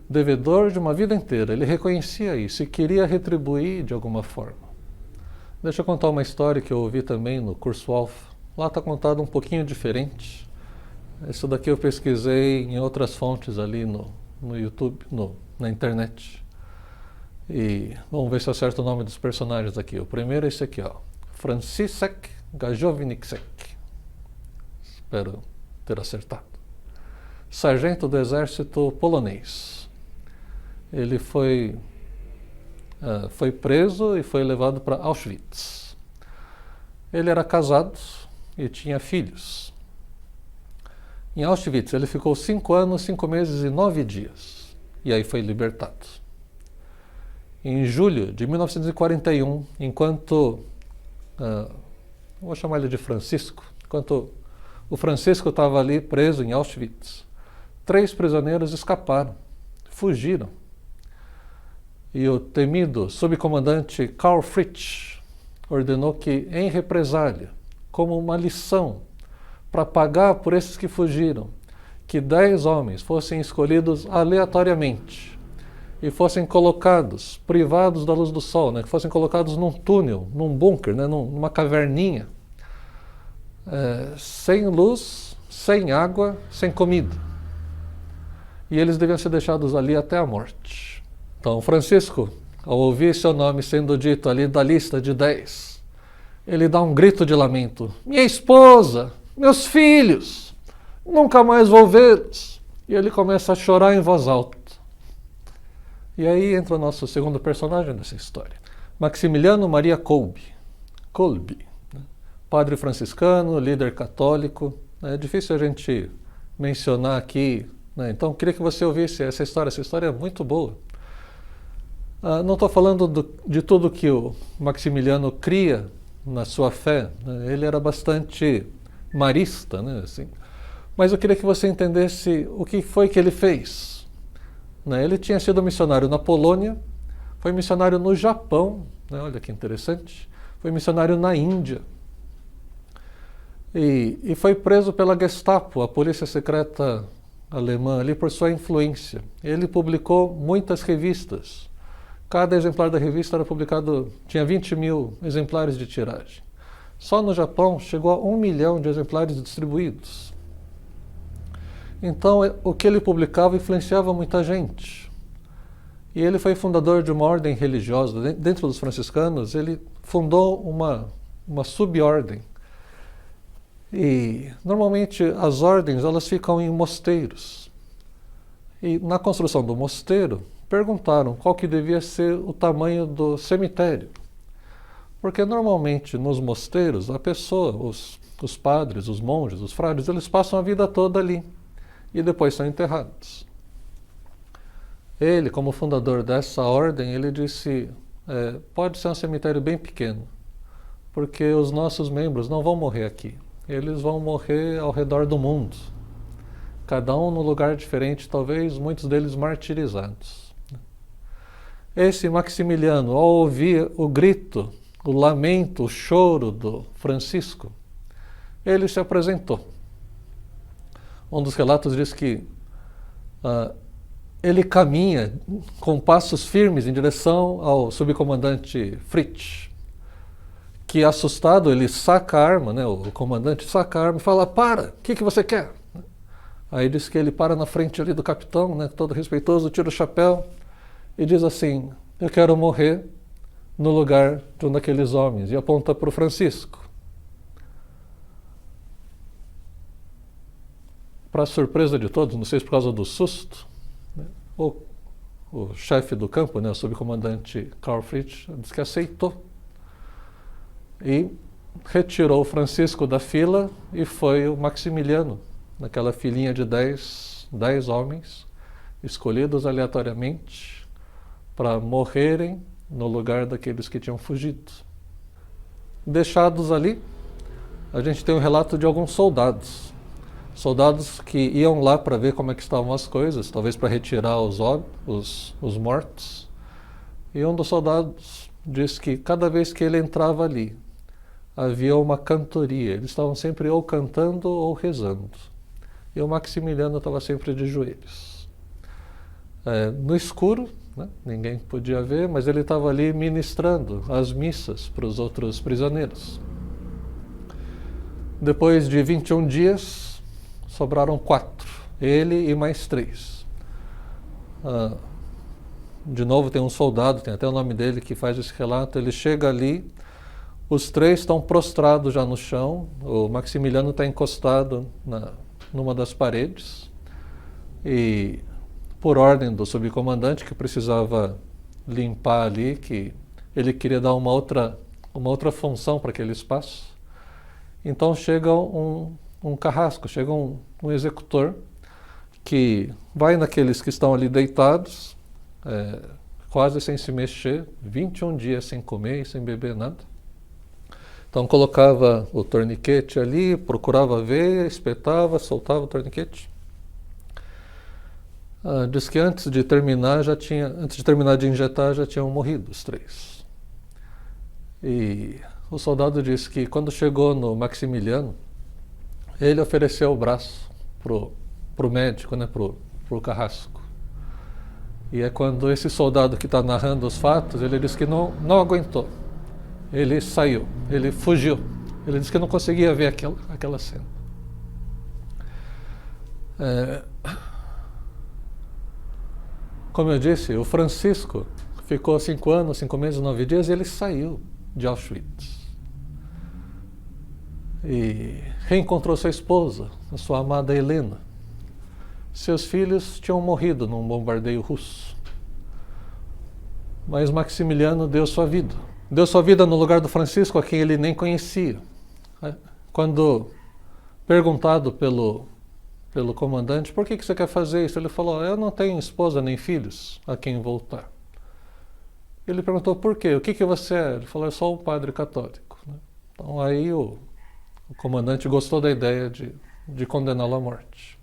Devedor de uma vida inteira. Ele reconhecia isso e queria retribuir de alguma forma. Deixa eu contar uma história que eu ouvi também no curso Alfa. Lá está contado um pouquinho diferente. Isso daqui eu pesquisei em outras fontes ali no YouTube, na internet. E vamos ver se eu acerto o nome dos personagens aqui. O primeiro é esse aqui, ó. Franciszek Gajowniczek. Espero ter acertado. Sargento do exército polonês. Ele foi preso e foi levado para Auschwitz. Ele era casado e tinha filhos. Em Auschwitz ele ficou 5 anos, 5 meses e 9 dias. E aí foi libertado. Em julho de 1941, enquanto... vou chamar ele de Francisco. Enquanto o Francisco estava ali preso em Auschwitz, 3 prisioneiros escaparam, fugiram. E o temido subcomandante Karl Fritsch ordenou que, em represália, como uma lição para pagar por esses que fugiram, que 10 homens fossem escolhidos aleatoriamente e fossem colocados, privados da luz do sol, né, que fossem colocados num túnel, num bunker, né, numa caverninha, sem luz, sem água, sem comida. E eles deviam ser deixados ali até a morte. Então, Francisco, ao ouvir seu nome sendo dito ali da lista de 10, ele dá um grito de lamento. Minha esposa, meus filhos, nunca mais vou vê-los. E ele começa a chorar em voz alta. E aí entra o nosso segundo personagem dessa história. Maximiliano Maria Kolbe, né? Padre franciscano, líder católico. É difícil a gente mencionar aqui né? Então eu queria que você ouvisse essa história é muito boa. Não estou falando de tudo que o Maximiliano cria na sua fé, né? Ele era bastante marista, né? Assim. Mas eu queria que você entendesse o que foi que ele fez, né? Ele tinha sido missionário na Polônia, foi missionário no Japão, né? Olha que interessante, foi missionário na Índia, e foi preso pela Gestapo, a polícia secreta alemã, ali por sua influência. Ele publicou muitas revistas. Cada exemplar da revista era publicado, tinha 20.000 exemplares de tiragem. Só no Japão chegou a 1 milhão de exemplares distribuídos. Então, o que ele publicava influenciava muita gente. E ele foi fundador de uma ordem religiosa. Dentro dos franciscanos, ele fundou uma subordem. E, normalmente, as ordens elas ficam em mosteiros. E, na construção do mosteiro, perguntaram qual que devia ser o tamanho do cemitério. Porque, normalmente, nos mosteiros, a pessoa, os padres, os monges, os frades, eles passam a vida toda ali. E depois são enterrados. Ele, como fundador dessa ordem, ele disse, pode ser um cemitério bem pequeno, porque os nossos membros não vão morrer aqui. Eles vão morrer ao redor do mundo, cada um num lugar diferente, talvez muitos deles martirizados. Esse Maximiliano, ao ouvir o grito, o lamento, o choro do Francisco, ele se apresentou. Um dos relatos diz que ele caminha com passos firmes em direção ao subcomandante Fritz, que assustado ele saca a arma, né? O comandante saca a arma e fala, para, o que você quer? Aí diz que ele para na frente ali do capitão, né? Todo respeitoso, tira o chapéu e diz assim, eu quero morrer no lugar de um daqueles homens, e aponta para o Francisco. Para a surpresa de todos, não sei se por causa do susto, né? O chefe do campo, né? O subcomandante Karl Fritz, disse que aceitou. E retirou o Francisco da fila e foi o Maximiliano, naquela filinha de 10 homens, escolhidos aleatoriamente para morrerem no lugar daqueles que tinham fugido. Deixados ali, a gente tem um relato de alguns soldados que iam lá para ver como é que estavam as coisas, talvez para retirar os mortos. E um dos soldados diz que cada vez que ele entrava ali, havia uma cantoria. Eles estavam sempre ou cantando ou rezando. E o Maximiliano estava sempre de joelhos. No escuro, né? Ninguém podia ver, mas ele estava ali ministrando as missas para os outros prisioneiros. Depois de 21 dias, sobraram 4. Ele e mais 3. De novo tem um soldado, tem até o nome dele que faz esse relato. Ele chega ali, os 3 estão prostrados já no chão, o Maximiliano está encostado numa das paredes e, por ordem do subcomandante, que precisava limpar ali, que ele queria dar uma outra função para aquele espaço, então chega um carrasco, chega um executor que vai naqueles que estão ali deitados, quase sem se mexer, 21 dias sem comer e sem beber nada. Então colocava o torniquete ali, procurava a veia, espetava, soltava o torniquete. Diz que antes de terminar de injetar já tinham morrido os 3. E o soldado disse que quando chegou no Maximiliano, ele ofereceu o braço pro médico, né, pro carrasco. E é quando esse soldado que está narrando os fatos, ele disse que não aguentou. Ele saiu, ele fugiu. Ele disse que não conseguia ver aquela cena. Como eu disse, o Francisco ficou 5 anos, 5 meses, 9 dias e ele saiu de Auschwitz. E reencontrou sua esposa, a sua amada Helena. Seus filhos tinham morrido num bombardeio russo. Mas Maximiliano deu sua vida. Deu sua vida no lugar do Francisco, a quem ele nem conhecia. Quando perguntado pelo pelo comandante: por que você quer fazer isso? Ele falou: eu não tenho esposa nem filhos a quem voltar. Ele perguntou: por quê? O que você é? Ele falou: eu sou um padre católico. Então aí o comandante gostou da ideia de condená-lo à morte.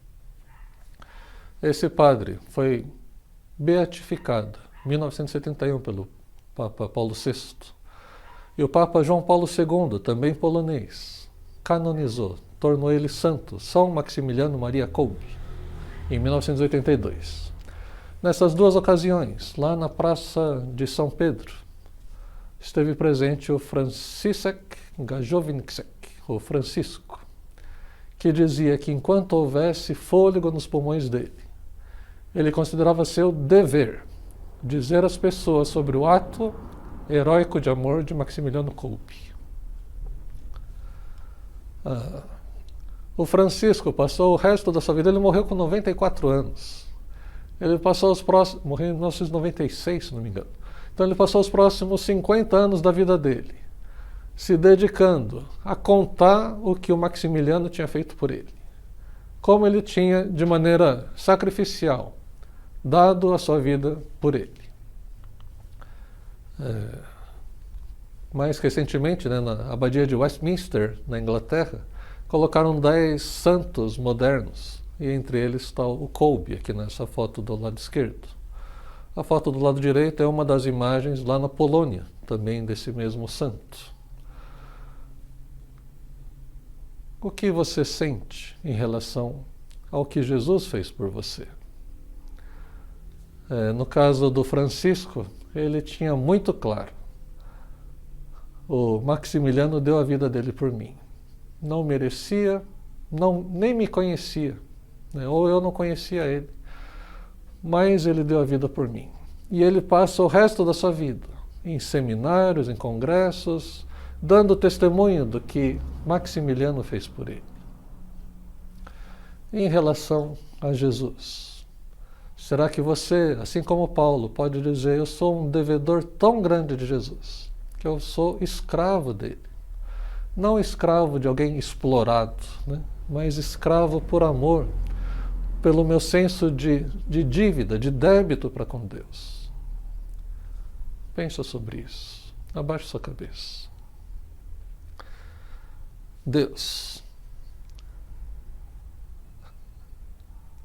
Esse padre foi beatificado em 1971 pelo Papa Paulo VI. E o Papa João Paulo II, também polonês, canonizou, tornou ele santo, São Maximiliano Maria Kolbe, em 1982. Nessas duas ocasiões, lá na Praça de São Pedro, esteve presente o Franciszek Gajowniczek, o Francisco, que dizia que enquanto houvesse fôlego nos pulmões dele, ele considerava seu dever dizer às pessoas sobre o ato heróico de amor de Maximiliano Kolbe. O Francisco passou o resto da sua vida, ele morreu com 94 anos. Ele passou os próximos, morreu em 1996, se não me engano. Então ele passou os próximos 50 anos da vida dele se dedicando a contar o que o Maximiliano tinha feito por ele. Como ele tinha, de maneira sacrificial, dado a sua vida por ele. Mais recentemente, na Abadia de Westminster, na Inglaterra, colocaram 10 santos modernos, e entre eles está o Kolbe, aqui nessa foto do lado esquerdo. A foto do lado direito é uma das imagens lá na Polônia, também desse mesmo santo. O que você sente em relação ao que Jesus fez por você? No caso do Francisco, ele tinha muito claro: o Maximiliano deu a vida dele por mim. Não merecia, nem me conhecia, ou eu não conhecia ele, mas ele deu a vida por mim. E ele passa o resto da sua vida em seminários, em congressos, dando testemunho do que Maximiliano fez por ele. Em relação a Jesus, será que você, assim como Paulo, pode dizer: eu sou um devedor tão grande de Jesus, que eu sou escravo dele? Não escravo de alguém explorado, mas escravo por amor, pelo meu senso de dívida, de débito para com Deus. Pensa sobre isso. Abaixe sua cabeça. Deus,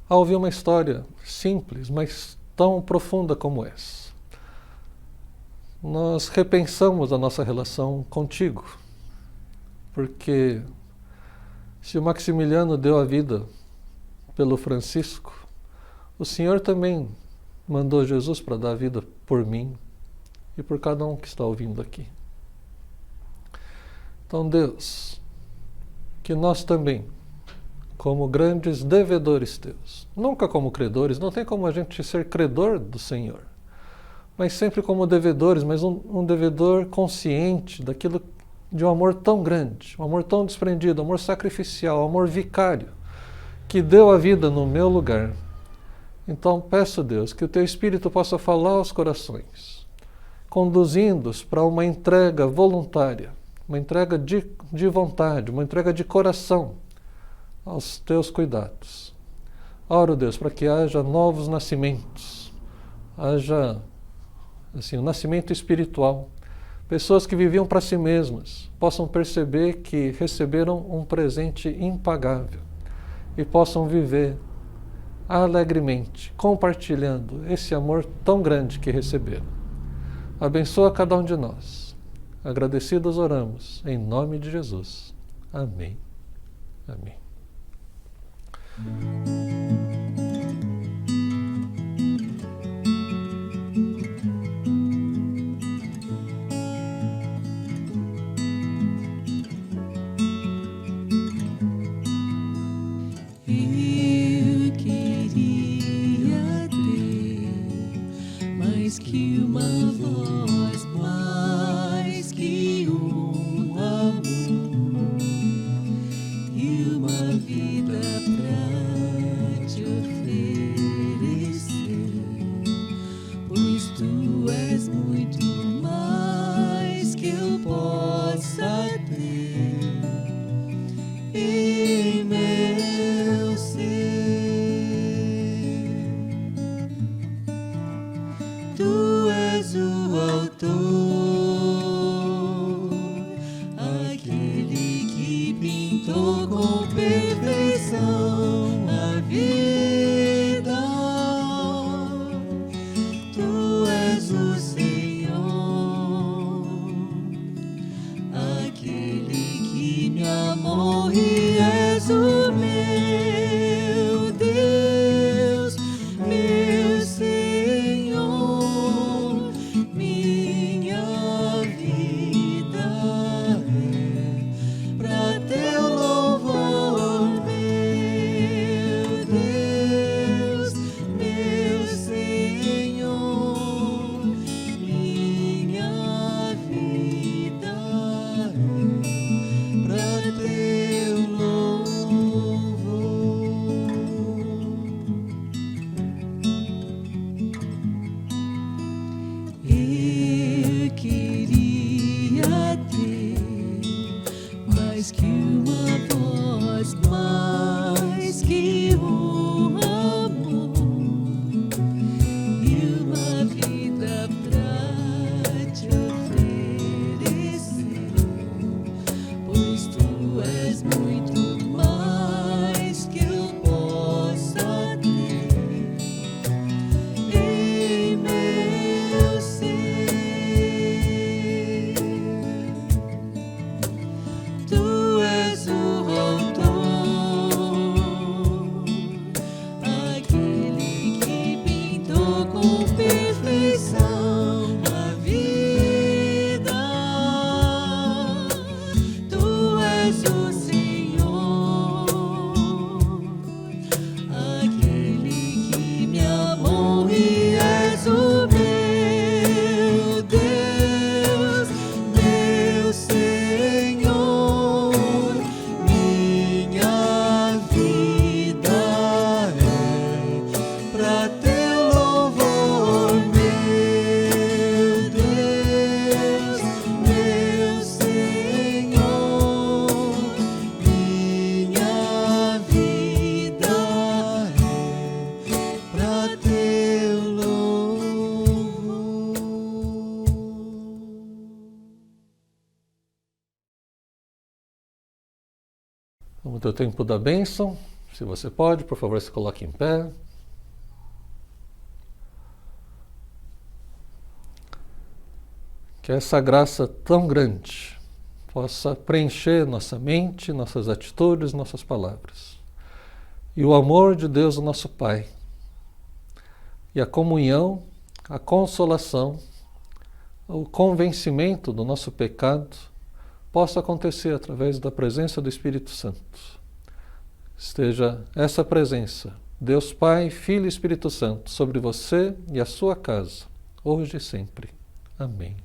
ao ouvir uma história simples, mas tão profunda como essa, nós repensamos a nossa relação contigo. Porque se o Maximiliano deu a vida pelo Francisco, o Senhor também mandou Jesus para dar a vida por mim e por cada um que está ouvindo aqui. Então, Deus, que nós também, como grandes devedores teus, nunca como credores, não tem como a gente ser credor do Senhor, mas sempre como devedores, mas um devedor consciente daquilo, de um amor tão grande, um amor tão desprendido, um amor sacrificial, um amor vicário, que deu a vida no meu lugar. Então peço, Deus, que o Teu Espírito possa falar aos corações, conduzindo-os para uma entrega voluntária, uma entrega de vontade, uma entrega de coração aos Teus cuidados. Oro, Deus, para que haja novos nascimentos, haja um nascimento espiritual. Pessoas que viviam para si mesmas possam perceber que receberam um presente impagável e possam viver alegremente, compartilhando esse amor tão grande que receberam. Abençoa cada um de nós. Agradecidos oramos, em nome de Jesus. Amém. Amém. Eu queria ter mais que uma voz, mais que um amor e uma vida pra autor, aquele que pintou com perfeição a vida. Tu és o Senhor, aquele que me amou e és o meu Deus, meu Senhor. Minha vida é pra teu louvor, meu Deus, meu Senhor. Minha vida é pra teu louvor. Eu queria ter mais que uma voz, mais que um amor e uma vida pra te oferecer, pois tu és muito mais que eu possa ter em meu ser. Tu és o autor, aquele que pintou com perfeição a vida. Tu és o Senhor, aquele que me amou e és o meu Deus, meu Senhor. Minha vida é pra teu louvor, meu Deus, meu Senhor. Minha vida é pra teu louvor. Vamos ter o tempo da bênção. Se você pode, por favor, se coloque em pé. Que essa graça tão grande possa preencher nossa mente, nossas atitudes, nossas palavras. E o amor de Deus, o nosso Pai, e a comunhão, a consolação, o convencimento do nosso pecado possa acontecer através da presença do Espírito Santo. Esteja essa presença, Deus Pai, Filho e Espírito Santo, sobre você e a sua casa, hoje e sempre. Amém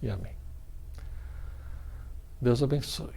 e amém. Deus abençoe.